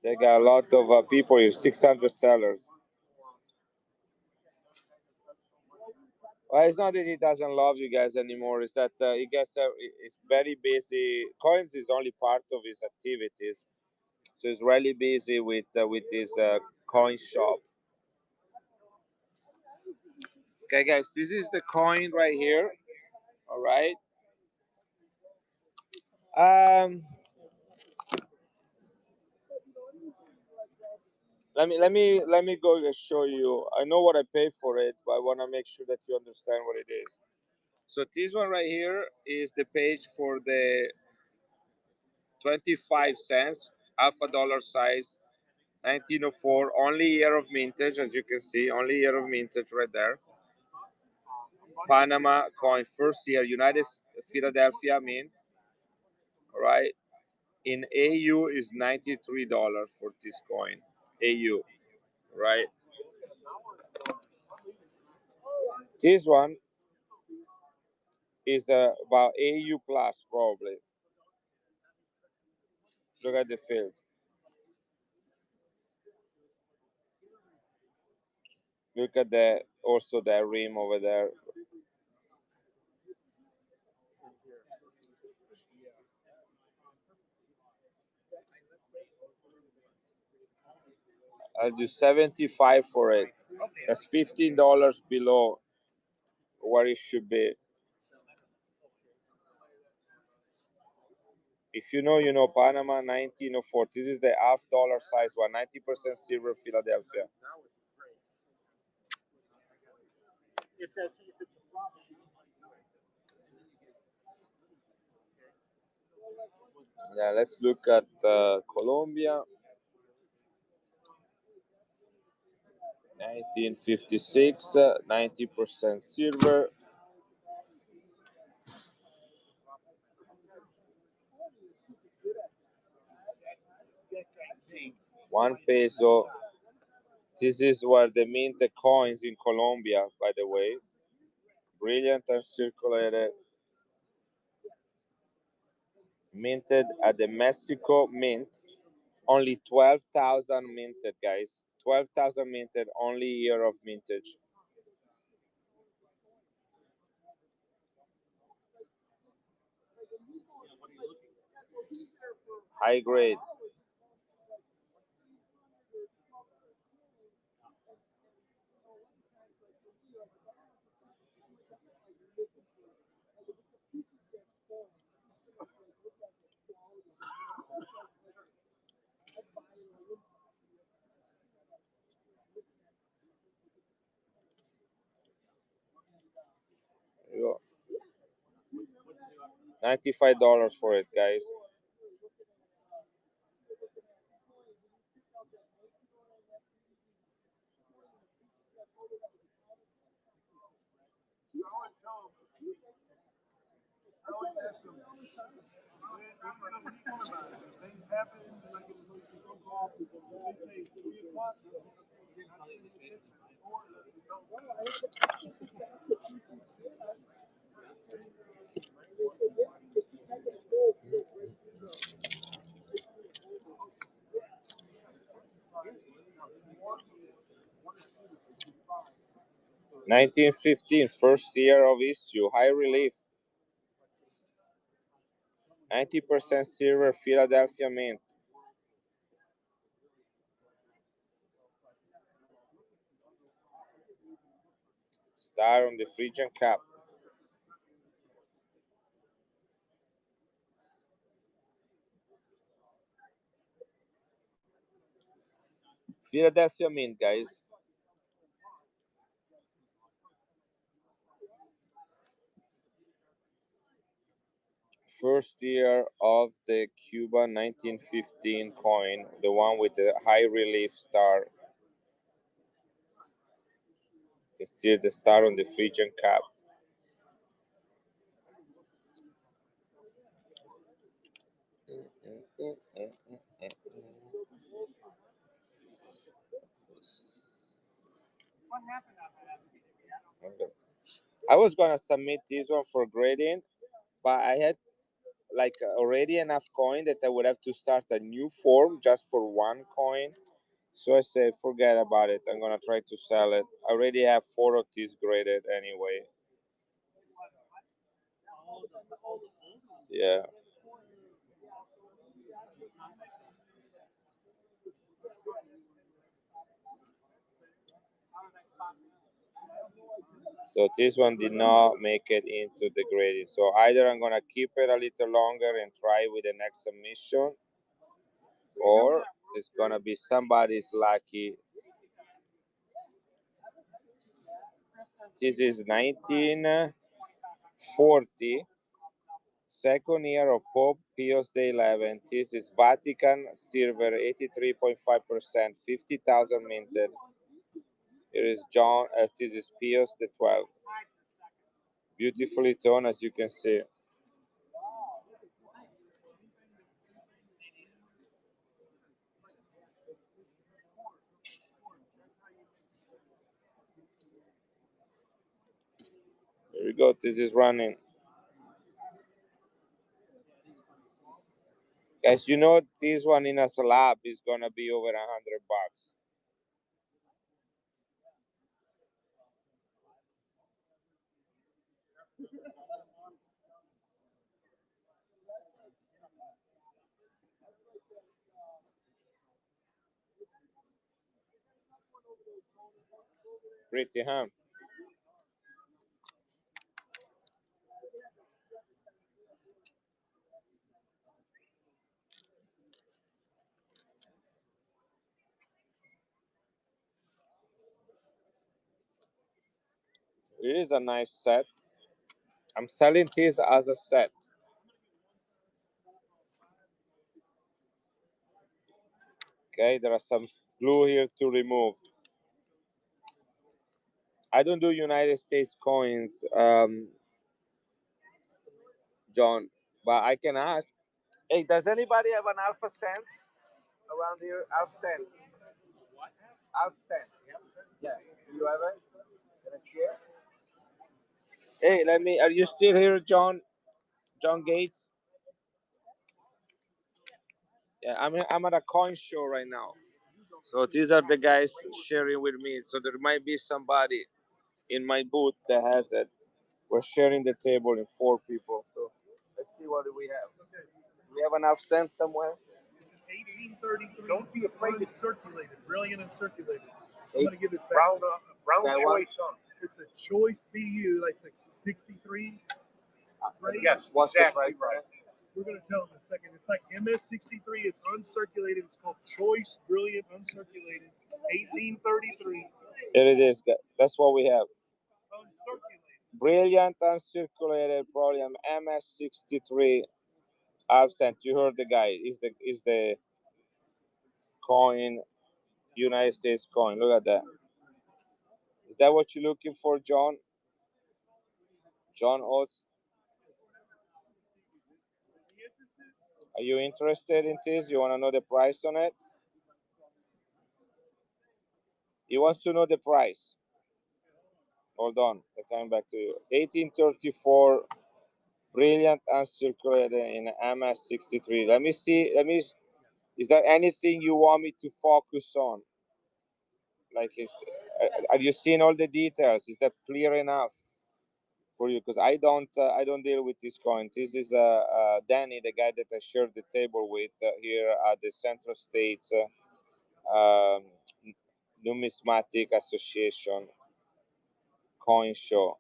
They got a lot of people here, 600 sellers. Well, it's not that he doesn't love you guys anymore. It's that he gets he's very busy. Coins is only part of his activities, so he's really busy with his coin shop. Okay, guys, this is the coin right here. All right. Um, Let me go and show you. I know what I paid for it, but I want to make sure that you understand what it is. So this one right here is the page for the 25 cents, half a dollar size, 1904, only year of mintage, as you can see, only year of mintage right there. Panama coin, first year, United Philadelphia mint, right? In AU is $93 for this coin, AU, right? This one is about AU plus probably. Look at the fields. Look at the also the rim over there. I'll do 75 for it. That's $15 below what it should be. If you know, you know. Panama 1904. This is the half dollar size one, 90% silver Philadelphia. Yeah, let's look at Colombia 1956, 90% silver. 1 peso. This is where they mint the coins in Colombia, by the way. Brilliant and circulated. Minted at the Mexico Mint. Only 12,000 minted, guys. 12,000 minted, only year of mintage. High grade. There you go. $95 for it, guys. $19.15, first year of issue, high relief. 90% silver Philadelphia mint. Star on the Phrygian cap. Philadelphia mint, guys. First year of the Cuba 1915 coin, the one with the high relief star. It's still the star on the Phrygian cap. I was gonna submit this one for grading, but I had like already enough coin that I would have to start a new form just for one coin. So I said, forget about it. I'm gonna try to sell it. I already have 4 of these graded anyway. Yeah. So this one did not make it into the grading. So either I'm gonna keep it a little longer and try with the next submission, or It's gonna be somebody's lucky. This is 1940, second year of Pope Pius XI. This is Vatican silver, 83.5%, 50,000 minted. Here is John. This is Pius XII. Beautifully toned, as you can see. Here we go. This is running. As you know, this one in a slab is gonna be over $100. Pretty, huh? It is a nice set. I'm selling this as a set. Okay, there are some glue here to remove. I don't do United States coins, John, but I can ask. Hey, does anybody have an alpha cent around here? Alpha cent. Alpha cent. Yeah. Do you have it? Can I share? Hey, let me. Are you still here, John? John Gates? Yeah, I'm at a coin show right now. So these are the guys sharing with me. So there might be somebody in my booth that has it. We're sharing the table in 4 people. So let's see what do we have. Do we have enough cents somewhere? 1833. Don't be afraid to circulate it. Brilliant uncirculated. I'm going to give this back. Brown choice on. It's a choice BU. Like it's like 63. Yes, what's exactly the price? Right. We're going to tell them in a second. It's like MS63. It's uncirculated. It's called Choice Brilliant Uncirculated. 1833. Here it is. That's what we have. Uncirculated. Brilliant uncirculated Prolium MS63 half cent. You heard the guy. Is the coin, United States coin. Look at that. Is that what you're looking for, John? John Oates? Are you interested in this? You want to know the price on it? He wants to know the price. Hold on, I'm coming back to you. 1834, brilliant uncirculated in MS63. Let me see. Is there anything you want me to focus on? Like, are you seeing all the details? Is that clear enough for you? Because I don't deal with this coin. This is Danny, the guy that I shared the table with here at the Central States Numismatic Association coin show.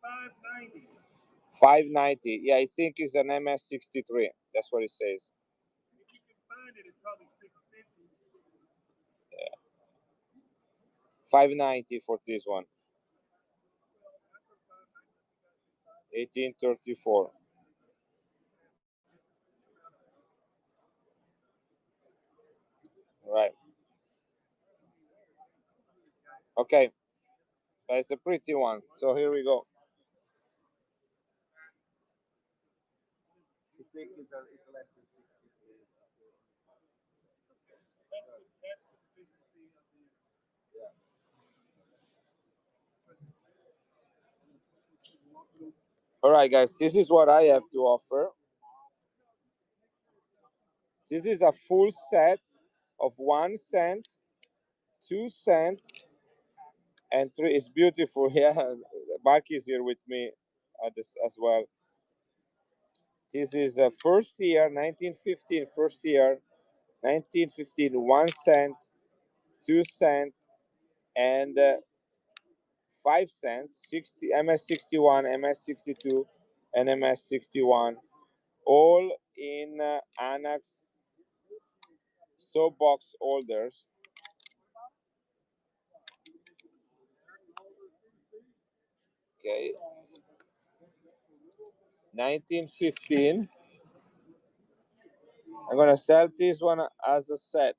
590. 590. Yeah, I think it's an MS63. That's what it says. If you can find it, it's probably 650. Yeah. 590 for this one. 1834. Right. Okay. It's a pretty one. So here we go. All right, guys. This is what I have to offer. This is a full set of 1 cent, 2 cent, and 3. It's beautiful. Yeah, Mark is here with me at this as well. This is a first year, 1915, first year, 1915, 1 cent, 2 cent, and 5 cents, 60 MS61, MS62, NMS 61, all in Annex soapbox holders. Okay, 1915. I'm gonna sell this one as a set.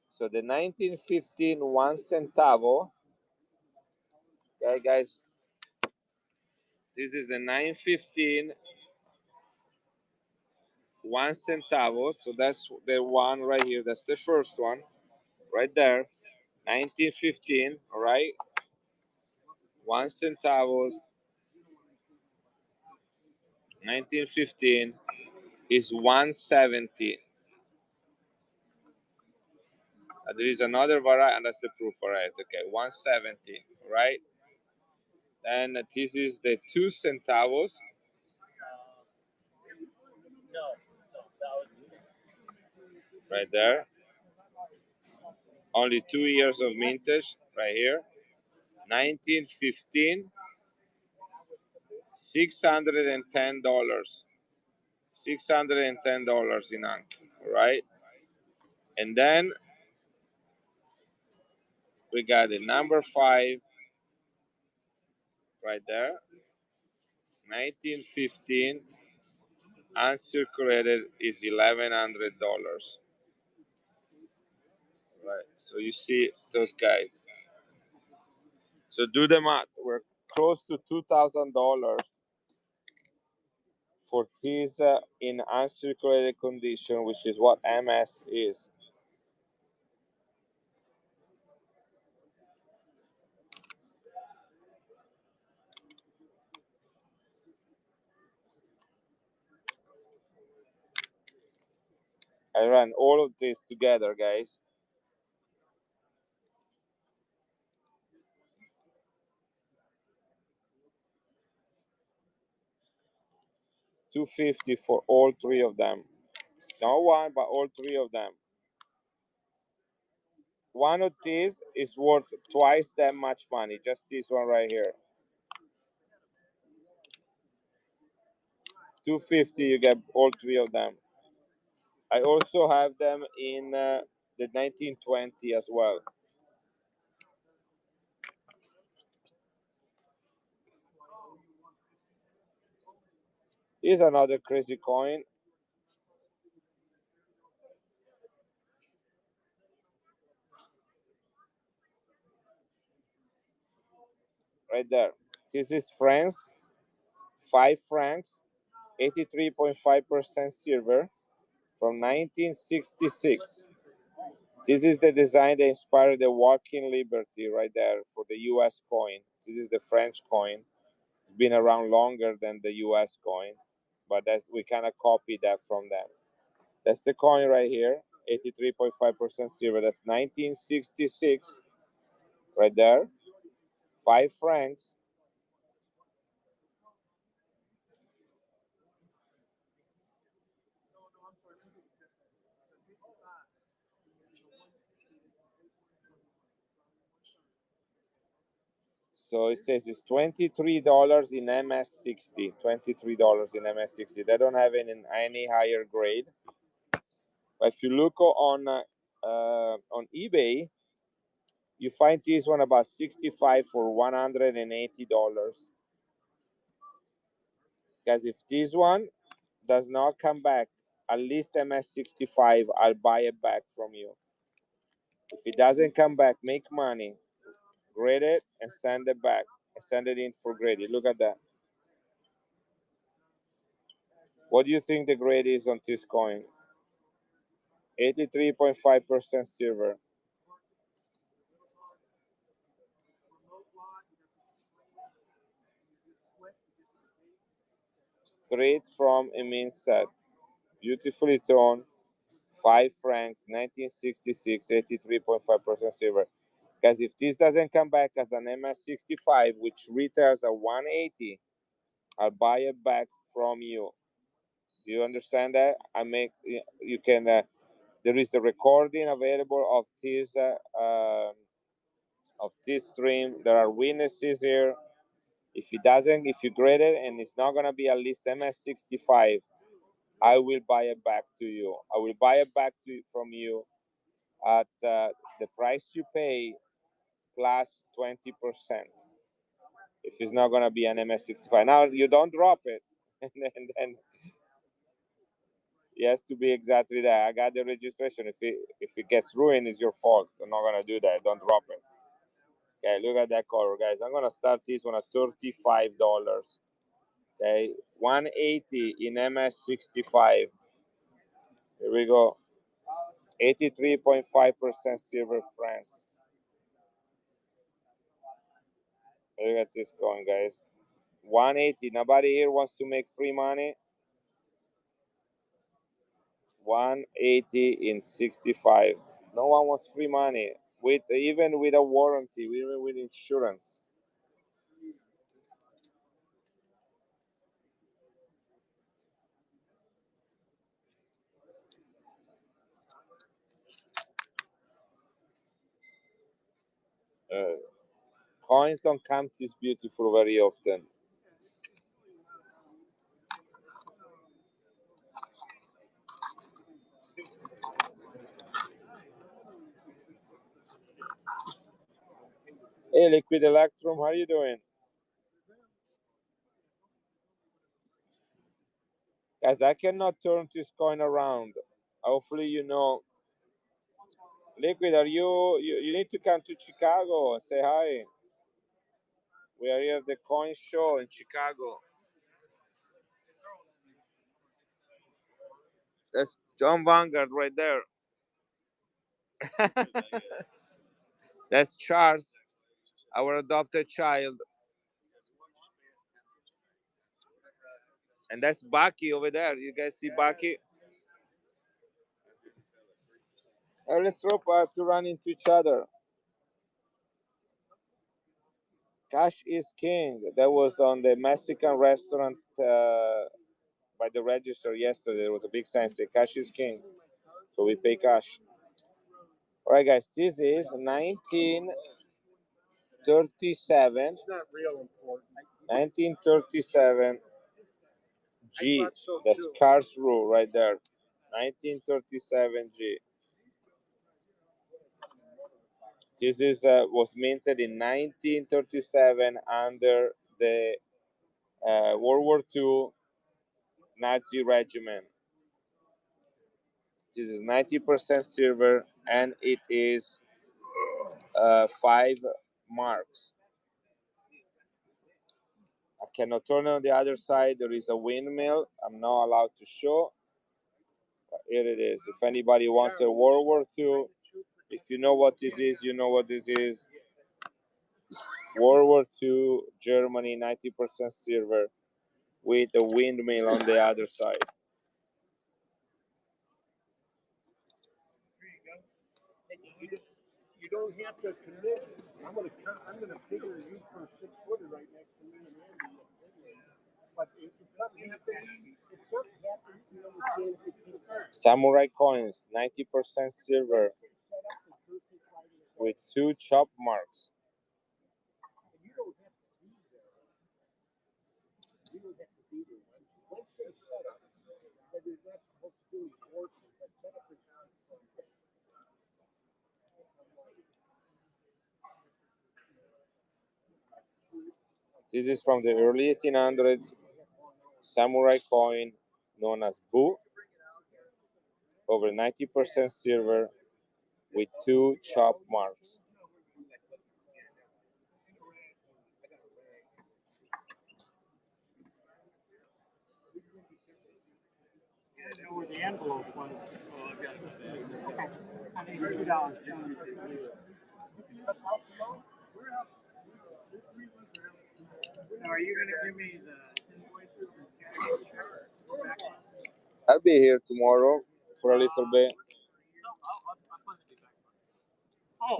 So the 1915 1 centavo. Okay, guys, this is the 915 1 centavo. So that's the one right here. That's the first one right there. 1915. All right, 1 centavos. 1915 is 170. There is another variety, and that's the proof variety. Okay, 170. Right. And this is the 2 centavos. Right there. Only 2 years of mintage right here. 1915, $610. $610 in Ankh, right? And then we got the number 5 right there. 1915, uncirculated is $1,100. Right. So you see those guys. So do the math. We're close to $2,000 for this in uncirculated condition, which is what MS is. I ran all of this together, guys. $250 for all three of them. Not one, but all three of them. One of these is worth twice that much money. Just this one right here. $250, you get all three of them. I also have them in the 1920 as well. Here's another crazy coin. Right there. This is France, 5 francs, 83.5% silver from 1966. This is the design that inspired the Walking Liberty right there for the US coin. This is the French coin. It's been around longer than the US coin, but we kind of copied that from them. That's the coin right here, 83.5% silver. That's 1966 right there. 5 francs. So it says it's $23 in MS60. $23 in MS60. They don't have any higher grade. But if you look on eBay, you find this one about 65 for $180. Because if this one does not come back, at least MS65, I'll buy it back from you. If it doesn't come back, make money, grade it, and send it back. And send it in for grading. Look at that. What do you think the grade is on this coin? 83.5% silver. Straight from a mint set. Beautifully toned. 5 francs, 1966, 83.5% silver. Because if this doesn't come back as an MS65, which retails at 180, I'll buy it back from you. Do you understand that? You can. There is the recording available of this of this stream. There are witnesses here. If you grade it and it's not gonna be at least MS65, I will buy it back to you. I will buy it back from you at the price you pay plus 20%. If it's not gonna be an MS65, now you don't drop it, and then it has to be exactly that. I got the registration. If it gets ruined, it's your fault. I'm not gonna do that. Don't drop it. Okay, look at that color, guys. I'm gonna start this one at $35. Okay, 180 in MS65. Here we go. 83.5% silver France. Look at this going, guys. 180. Nobody here wants to make free money. 180 in 65. No one wants free money. Even with a warranty, even with insurance. Uh, Coins don't come this beautiful very often. Hey, Liquid Electrum, how are you doing? Guys, I cannot turn this coin around. Hopefully, you know. Liquid, you need to come to Chicago and say hi. We are here at the coin show in Chicago. That's John Vanguard right there. That's Charles, our adopted child. And that's Bucky over there. You guys see Bucky? Let's hope to run into each other. Cash is king. That was on the Mexican restaurant by the register yesterday. There was a big sign saying cash is king. So we pay cash. All right, guys, this is 1937. It's not real important. 1937 G. That's Cars rule right there. 1937 G. This is was minted in 1937 under the World War II Nazi regiment. This is 90% silver and it is 5 marks. I cannot turn on the other side. There is a windmill. I'm not allowed to show. But here it is. If anybody wants a World War II, if you know what this is, you know what this is. World War II, Germany, 90% silver with a windmill on the other side. You don't have to commit. I'm gonna figure you for a 6-footer right next to me and Andy. But if something happens, Samurai coins, 90% silver with 2 chop marks. You don't have to be there. You don't have to be there. Once they set up, that is not supposed to do forces, but set up is This is from the early 1800s, samurai coin known as Bu, over 90% silver with 2 chop marks. I didn't know where the envelope was. Okay. I need $2. So are you going to give me the invoices and cash? I'll be here tomorrow for a little bit. Oh.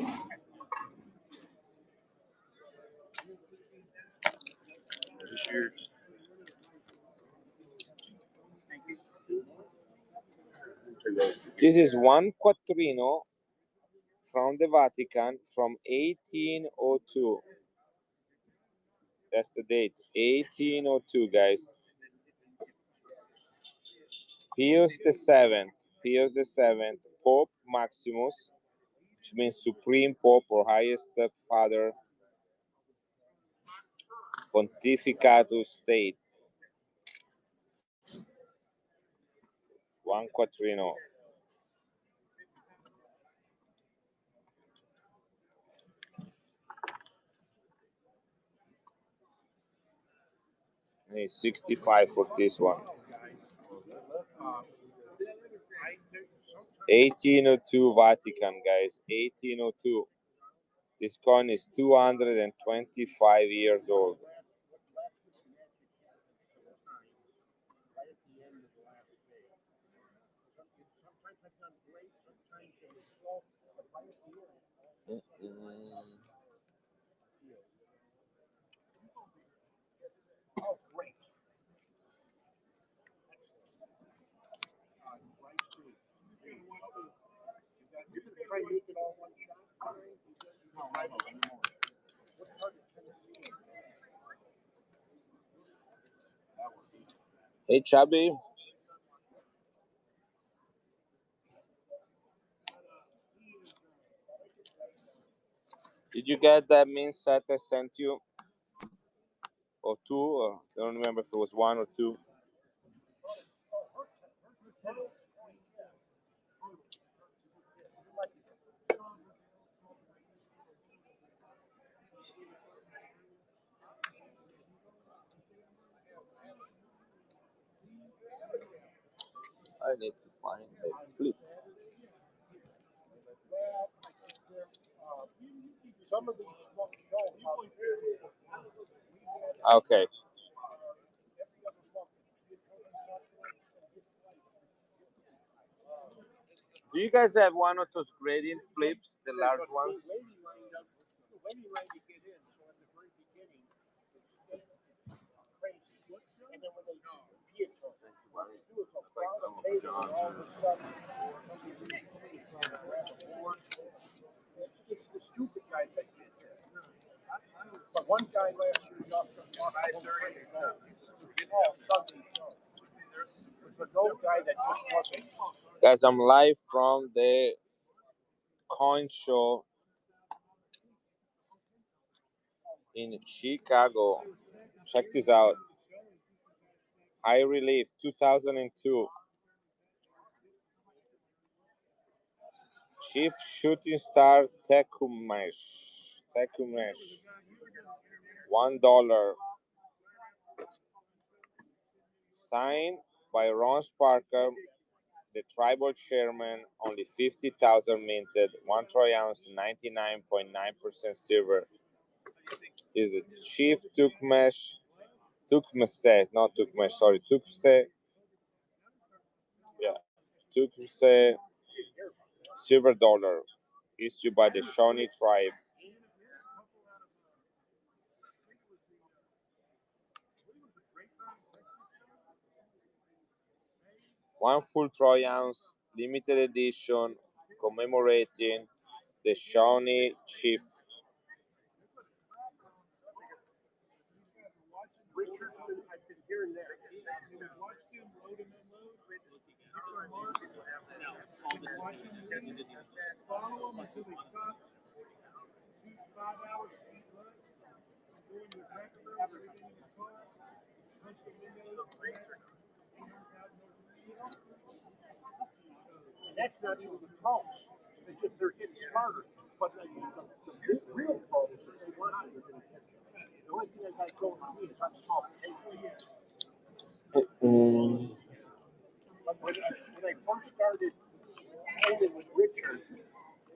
This is 1 quattrino from the Vatican from 1802. That's the date, 1802, guys. Pius the Seventh, Pius the Seventh, Pope Maximus, which means Supreme Pope or Highest Father, Pontificatus State, one quattrino. And it's 65 for this one. 1802 Vatican, guys. 1802. This coin is 225 years old. Hey, Chubby. Did you get that min set I sent you? Or two? Or, I don't remember if it was one or two. I need to find a flip. Okay. Do you guys have one of those gradient flips, the large ones? Guys, I'm live from the coin show in Chicago. Check this out. High Relief 2002. Chief Shooting Star Tekumesh. $1. Signed by Ron Parker, the tribal chairman. Only 50,000 minted. 1 troy ounce, 99.9% silver. Is the Chief Tukmese, not Tukmesh, sorry, Tukse. Yeah, Tukse silver dollar issued by the Shawnee tribe. One full troy ounce, limited edition, commemorating the Shawnee chief. That's not even the pros. They just they're getting smarter. But the real pros, they want to. The only thing I got going on me is I'm small potatoes. But when I first started holding with Richard,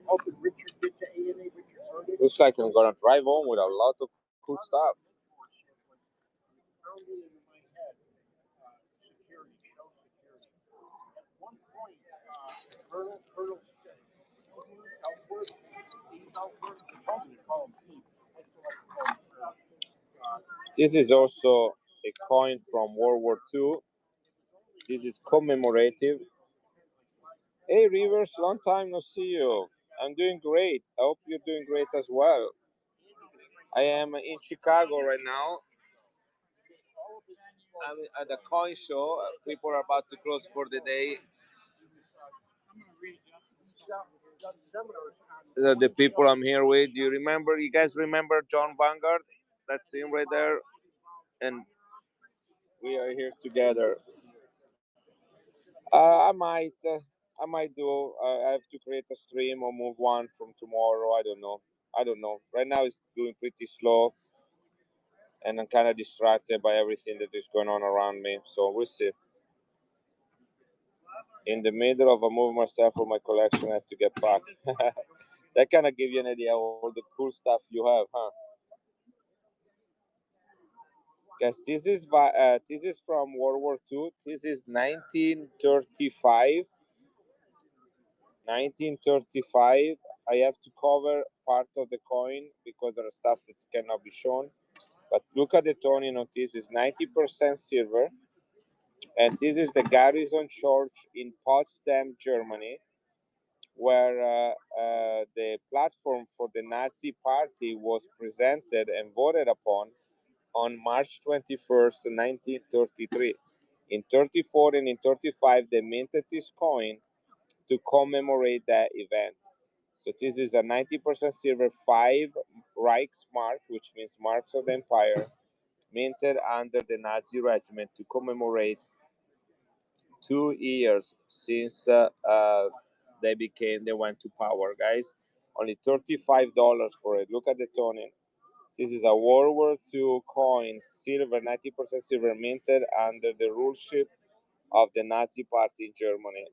helping Richard get to A&A, Richard started. Looks like I'm gonna drive home with a lot of cool stuff. Found it in my head, security, show security. At one point, Colonel Ellsworth, Steve Ellsworth, he told me to call him Steve. I still like to call him This is also a coin from World War II. This is commemorative. Hey Rivers, long time no see you. I'm doing great. I hope you're doing great as well. I am in Chicago right now. I'm at the coin show. People are about to close for the day. The people I'm here with. Do you remember? You guys remember John Vanguard? That's him right there. And we are here together. I might do. I have to create a stream or move one from tomorrow. I don't know. I don't know. Right now it's doing pretty slow, and I'm kind of distracted by everything that is going on around me. So we'll see. In the middle of a move myself for my collection, I have to get back. That kind of give you an idea of all the cool stuff you have, huh? Guys, this is from World War II. This is 1935. 1935. I have to cover part of the coin because there are stuff that cannot be shown. But look at the toning on this. It's 90% silver. And this is the Garrison Church in Potsdam, Germany, where the platform for the Nazi Party was presented and voted upon on March 21st, 1933. In 34 and in 35, they minted this coin to commemorate that event. So this is a 90% silver 5 Reichsmark, which means marks of the empire, minted under the Nazi regiment to commemorate 2 years since they went to power, guys. Only $35 for it. Look at the toning. This is a World War II coin, silver, 90% silver, minted under the ruleship of the Nazi Party in Germany,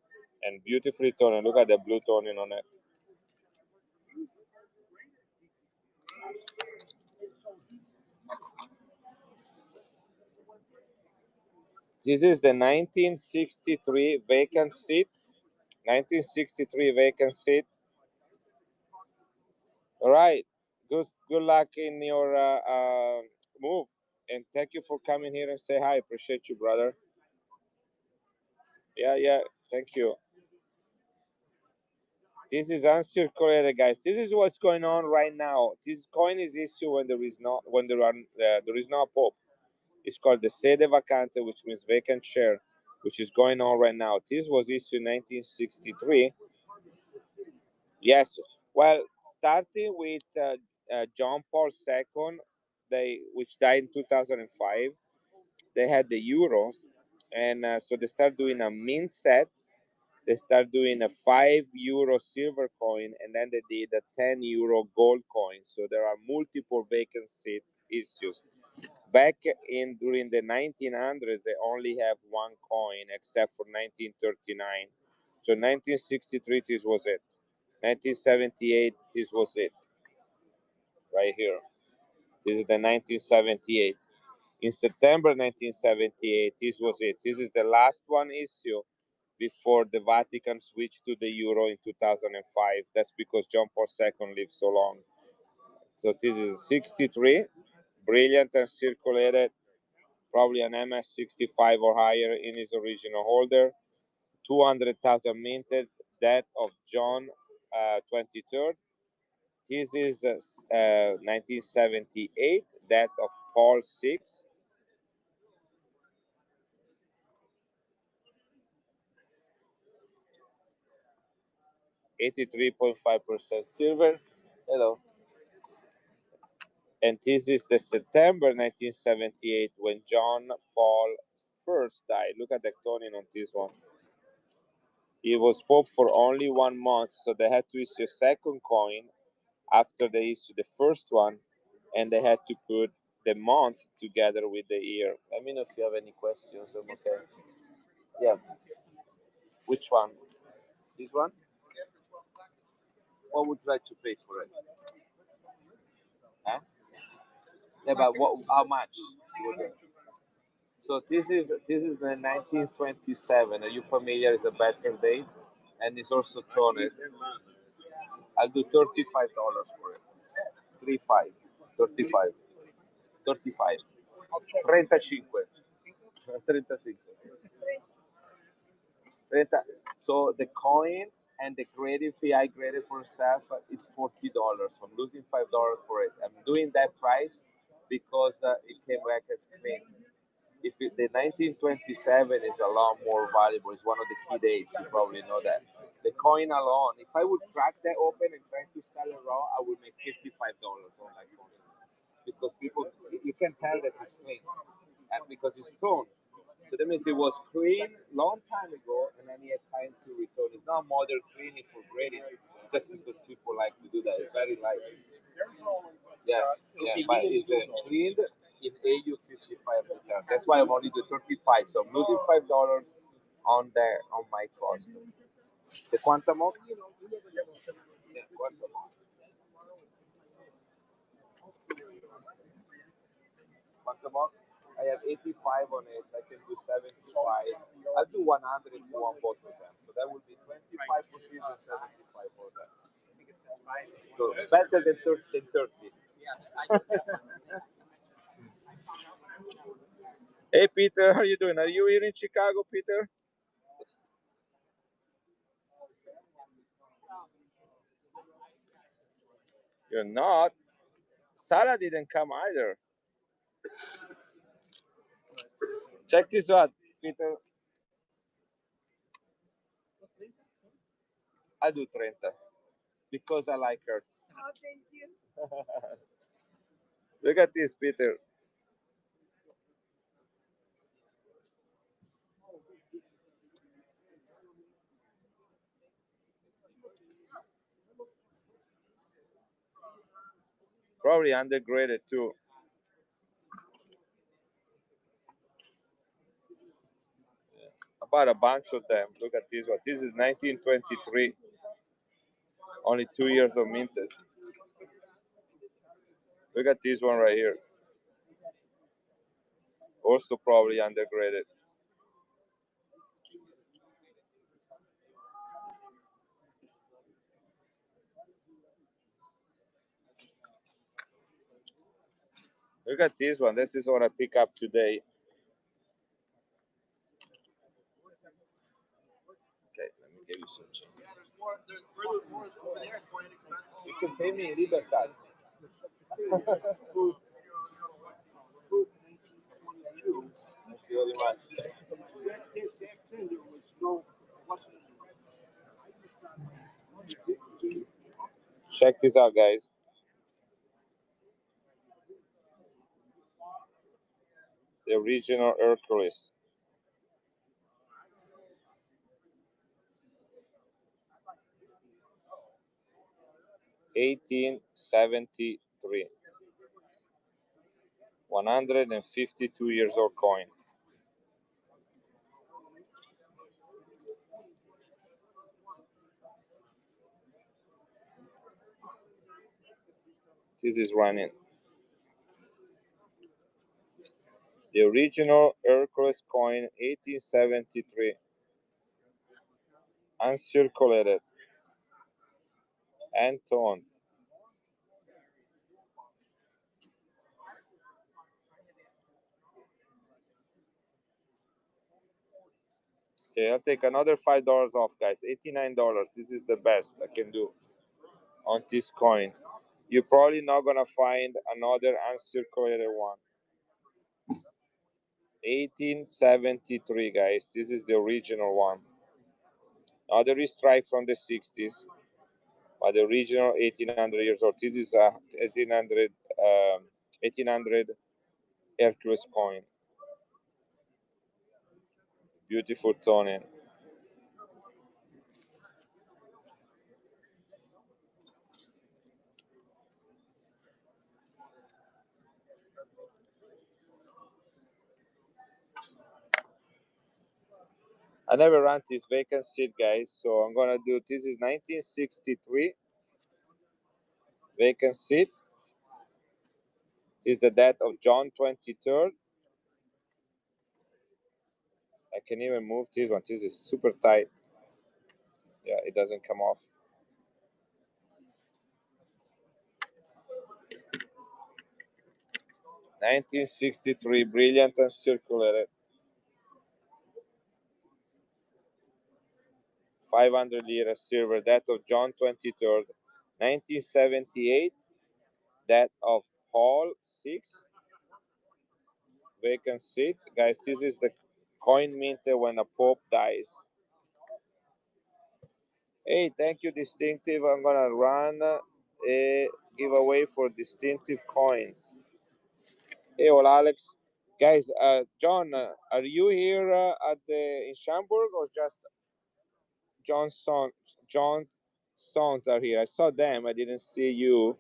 and beautifully toned. Look at the blue toning on it. This is the 1963 vacant seat. 1963 vacant seat. All right. Good luck in your move, and thank you for coming here and say hi. Appreciate you, brother. Yeah. Thank you. This is uncirculated, guys. This is what's going on right now. This coin is issued when there is no pope. It's called the sede vacante, which means vacant chair, which is going on right now. This was issued in 1963. Yes. Well, starting with John Paul II, which died in 2005, they had the euros, and so they start doing a mint set. They start doing a €5 silver coin, and then they did a €10 gold coin. So there are multiple vacant seat issues. Back in during the 1900s, they only have one coin, except for 1939. So 1963, this was it. 1978, this was it. Right here. This is the 1978. In September 1978, this was it. This is the last one issue before the Vatican switched to the euro in 2005. That's because John Paul II lived so long. So this is 63, brilliant and circulated, probably an MS-65 or higher in its original holder. 200,000 minted, that of John 23rd. This is 1978, that of Paul VI. 83.5% silver. Hello. And this is the September 1978 when John Paul first died. Look at the toning on this one. He was Pope for only 1 month, so they had to issue a second coin after they issued the first one, and they had to put the month together with the year. Let me know if you have any questions. I'm okay. Yeah. Which one? This one? What would you like to pay for it? Huh? Yeah, but how much? So this is the 1927. Are you familiar? It's a better date, and it's also toned. I'll do $35 for it. 35, 35, 35, 35, 35. 30. So the coin and the grading fee I graded for myself is $40. So I'm losing $5 for it. I'm doing that price because it came back as clean. If the 1927 is a lot more valuable, it's one of the key dates. You probably know that. The coin alone, if I would crack that open and try to sell it raw, I would make $55 on that coin because people you can tell that it's clean and because it's stone. So that means it was clean long time ago, and then he had time to return. It's not modern cleaning for grading, just because people like to do that. It's very light. Yeah, yeah, but it's cleaned in AU 55 return. That's why I'm only doing 35. So I'm losing $5 on there on my cost. The quantum of? Yeah, quantum of. Quantum of? I have 85 on it. I can do 75. I'll do 100 if you want both of them. So that would be 25 for this and 75 for that. So better than 30. Hey Peter, how are you doing? Are you here in Chicago, Peter? You're not. Sarah didn't come either. Check this out, Peter. I do 30 because I like her. Oh, thank you. Look at this, Peter. Probably undergraded too. I bought a bunch of them. Look at this one. This is 1923. Only 2 years of mintage. Look at this one right here. Also probably undergraded. Look at this one. This is what I pick up today. Okay, let me give you some change. You can pay me in Libertad. Thank you very much. Check this out, guys. The original Hercules. 1873. 152 years old coin. This is running. The original Hercules coin, 1873. Uncirculated and toned. Okay, I'll take another $5 off, guys. $89. This is the best I can do on this coin. You're probably not gonna find another uncirculated one. 1873, guys. This is the original one. Now there is strike from the 60s, but the original 1800 years old. This is a 1800 Hercules coin. Beautiful toning. I never ran this vacant seat, guys, so I'm gonna do this is 1963 vacant seat. This is the death of John 23rd. I can even move this one. This is super tight. Yeah, it doesn't come off. 1963, brilliant and circulated. 500 lira silver. That of John 23rd, 1978. That of Paul 6, vacant seat. Guys, this is the coin minted when a pope dies. Hey, thank you, Distinctive. I'm gonna run a giveaway for distinctive coins. Hey, well, Alex. Guys, John, are you here at the in Schaumburg or just John's son? John's sons are here. I saw them. I didn't see you.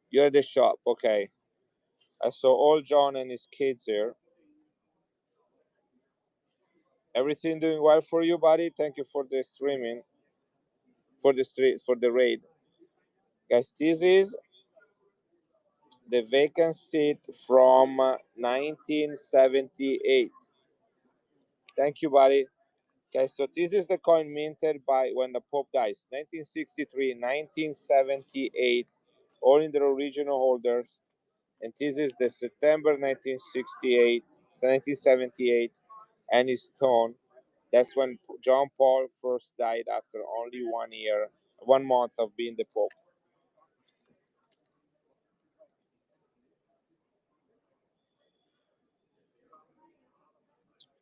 You're at the shop. Okay. I saw all John and his kids here. Everything doing well for you, buddy? Thank you for the streaming, for the street, for the raid. Guys, this is the vacant seat from 1978. Thank you, buddy. Okay, so this is the coin minted by when the Pope dies. 1963, 1978, all in the original holders. And this is the September 1968, 1978, and his stone. That's when John Paul first died after only 1 year, 1 month of being the Pope.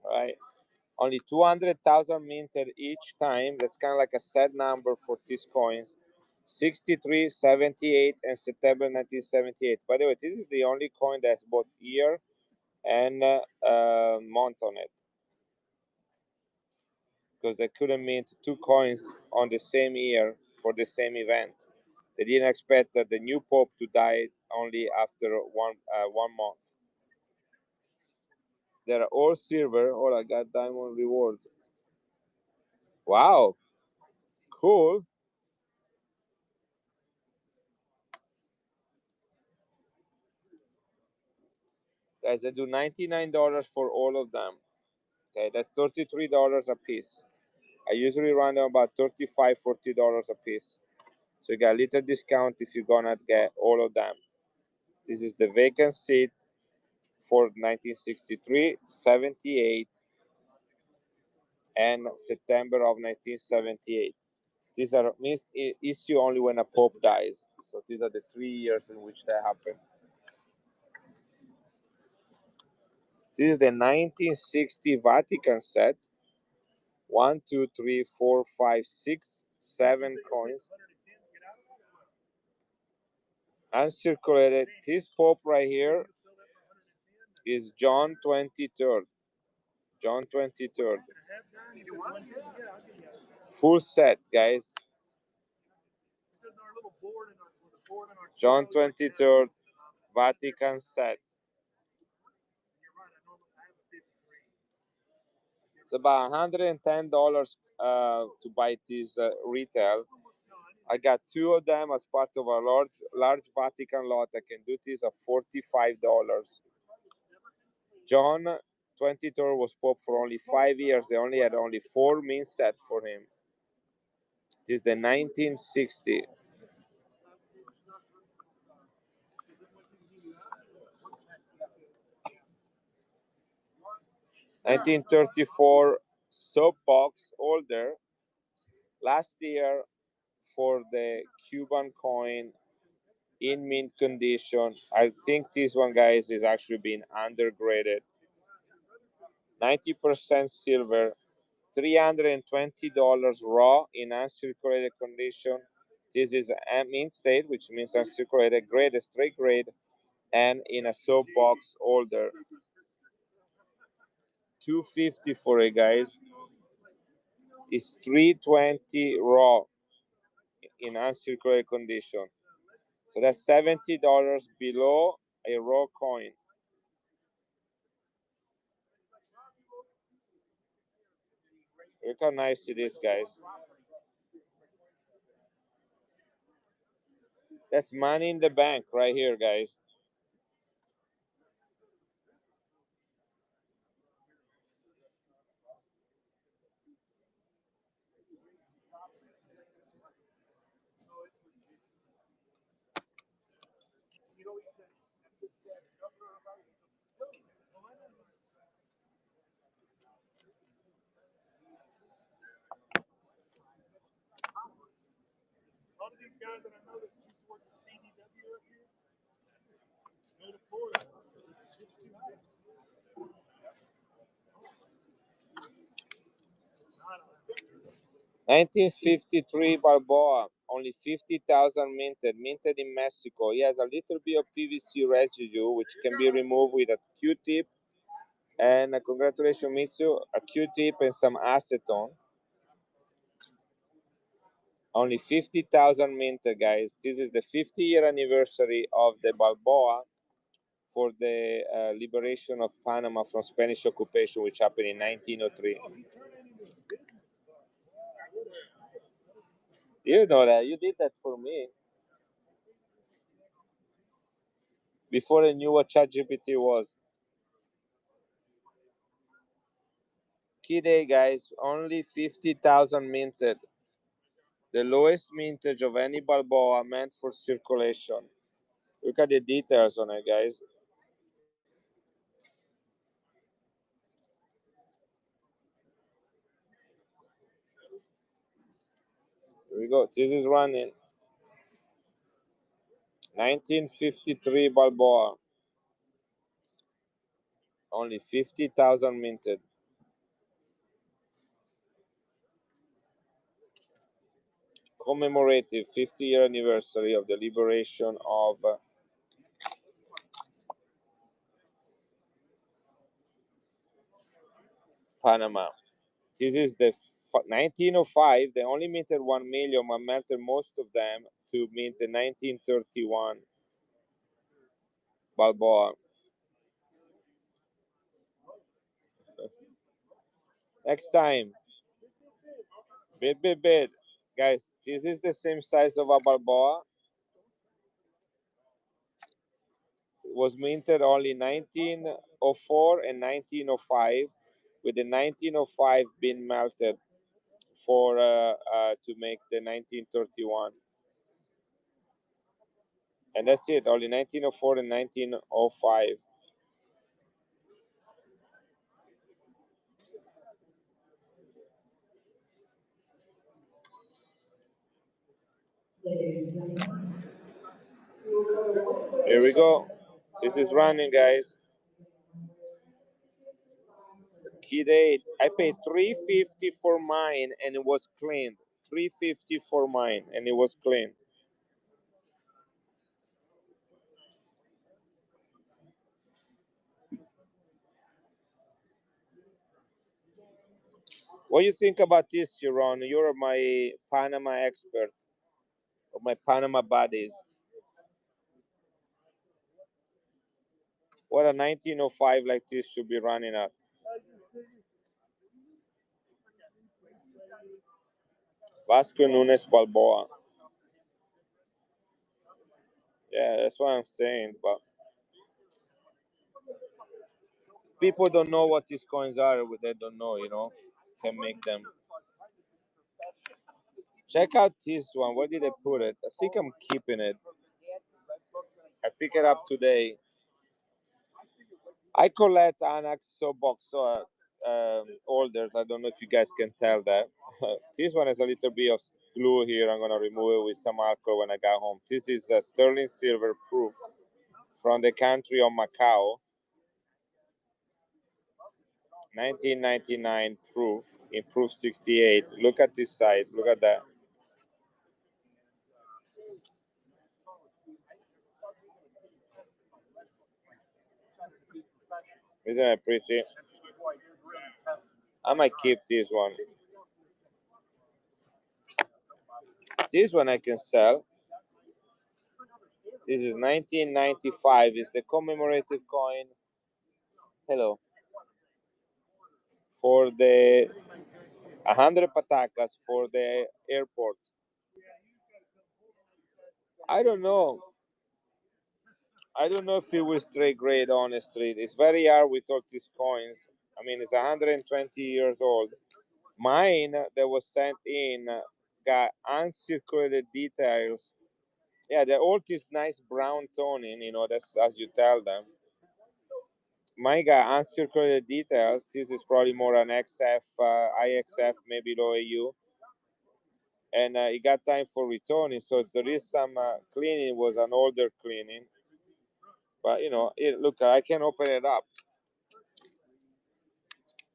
Right? Only 200,000 minted each time. That's kind of like a sad number for these coins. 63, 78, and September 1978. By the way, this is the only coin that has both year and month on it. Because they couldn't mint two coins on the same year for the same event. They didn't expect that the new Pope to die only after 1 month. They're all silver. Oh, I got diamond rewards. Wow, cool. Guys, I do $99 for all of them. Okay, that's $33 a piece. I usually run them about $35, $40 a piece. So you got a little discount if you're gonna get all of them. This is the vacant seat for 1963, 78, and September of 1978. These are means issue only when a pope dies. So these are the 3 years in which that happened. This is the 1960 Vatican set. 1, 2, 3, 4, 5, 6, 7 coins. Uncirculated. This pope right here is John 23rd. John 23rd. Full set, guys. John 23rd, Vatican set. It's about $110 to buy this retail. I got two of them as part of a large Vatican lot. I can do this at $45. John 23rd was Pope for only 5 years. They only had only 4 mint set for him. This is the 1960. $1934 soap box holder. Last year for the Cuban coin in mint condition. I think this one, guys, is actually being undergraded. 90% silver, $320 raw in uncirculated condition. This is a mint state, which means uncirculated grade, a straight grade, and in a soap box holder. $250 for it, guys. Is $320 raw in uncirculated condition. So that's $70 below a raw coin. Look how nice it is, guys. That's money in the bank right here, guys. 1953 Balboa, only 50,000 minted in Mexico. He has a little bit of PVC residue which can be removed with a Q-tip. And congratulations, Mitsu, a Q-tip and some acetone. Only 50,000 minted, guys. This is the 50-year anniversary of the Balboa for the liberation of Panama from Spanish occupation, which happened in 1903. You know that. You did that for me. Before I knew what ChatGPT was. Key day, guys. Only 50,000 minted. The lowest mintage of any Balboa meant for circulation. Look at the details on it, guys. Here we go. This is running. 1953 Balboa. Only 50,000 minted. Commemorative 50-year anniversary of the liberation of Panama. This is the 1905. They only minted 1 million, but melted most of them to mint the 1931 Balboa. Next time, bid. Guys, this is the same size of a Balboa. It was minted only 1904 and 1905, with the 1905 being melted for to make the 1931. And that's it, only 1904 and 1905. Here we go. This is running, guys. Key date. I paid $350 for mine and it was cleaned. $350 for mine and it was clean. What do you think about this, Sharon? You're my Panama expert, or my Panama buddies. What a 1905 like this should be running at. Vasco Nunes Balboa. Yeah, that's what I'm saying. But if people don't know what these coins are, they don't know, can make them. Check out this one. Where did I put it? I think I'm keeping it. I pick it up today. I collect Anaxo box holders. I don't know if you guys can tell that. This one has a little bit of glue here. I'm gonna remove it with some alcohol when I got home. This is a sterling silver proof from the country of Macau. 1999 proof, in proof 68. Look at this side. Look at that. Isn't it pretty? I might keep this one. This one I can sell. This is 1995. It's the commemorative coin. Hello. For the 100 patacas for the airport. I don't know. I don't know if it was straight grade, honestly. It's very hard with all these coins. I mean, it's 120 years old. Mine that was sent in got uncirculated details. Yeah, they're all this nice brown toning, that's as you tell them. Mine got uncirculated details. This is probably more an XF, IXF, maybe low AU. and it got time for returning. So if there is some cleaning, it was an older cleaning. But look, I can open it up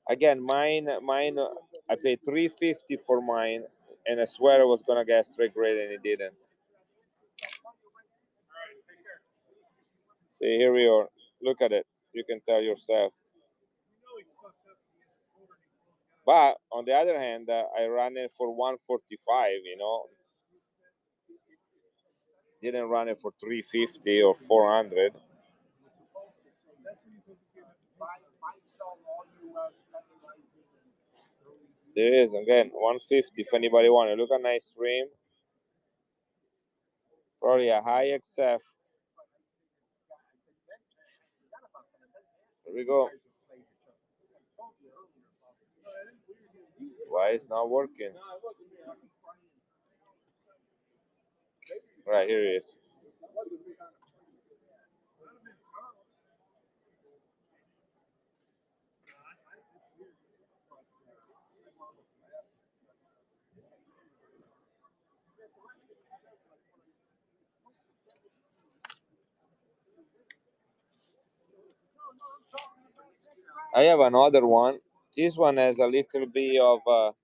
again. Mine. I paid $350 for mine, and I swear I was gonna get straight grade, and it didn't. See, here we are. Look at it. You can tell yourself. But on the other hand, I ran it for 145. Didn't run it for 350 or 400. There is again 150 if anybody want to look a nice stream. Probably a high XF. Here we go. Why it's not working? Right, here it is. I have another one. This one has a little bit of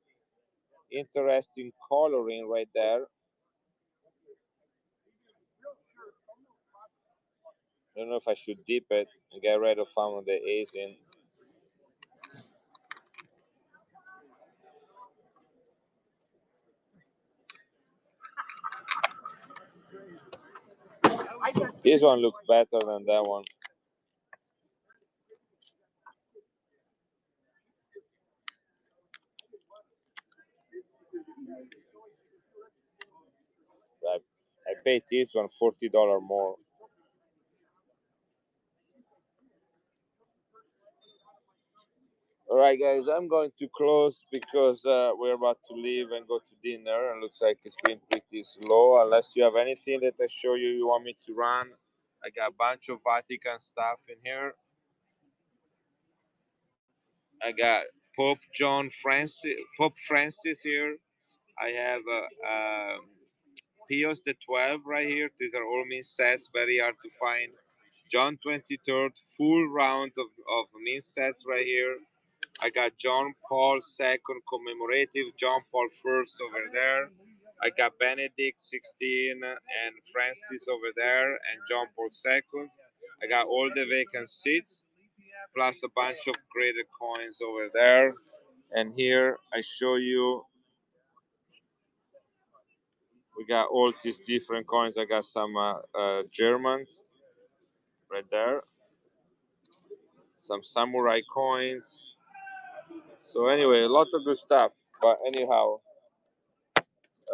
interesting coloring right there. I don't know if I should dip it and get rid of some of the Asian. This one looks better than that one. I paid this one $40 more. All right, guys, I'm going to close because we're about to leave and go to dinner. And looks like it's been pretty slow. Unless you have anything that I show you want me to run, I got a bunch of Vatican stuff in here. I got Pope Francis here. I have Pius the 12 right here. These are all min sets, very hard to find. John 23rd, full round of min sets right here. I got John Paul II commemorative, John Paul I over there. I got Benedict 16 and Francis over there, and John Paul II. I got all the vacant seats, plus a bunch of graded coins over there. And here I show you, we got all these different coins. I got some Germans right there, some samurai coins. So anyway, a lot of good stuff. But anyhow,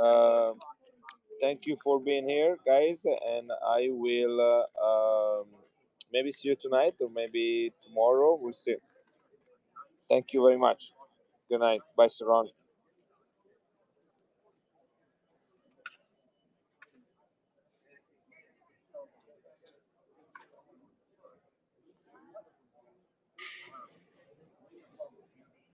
uh, thank you for being here, guys, and I will maybe see you tonight or maybe tomorrow. We'll see. Thank you very much. Good night. Bye, Saron.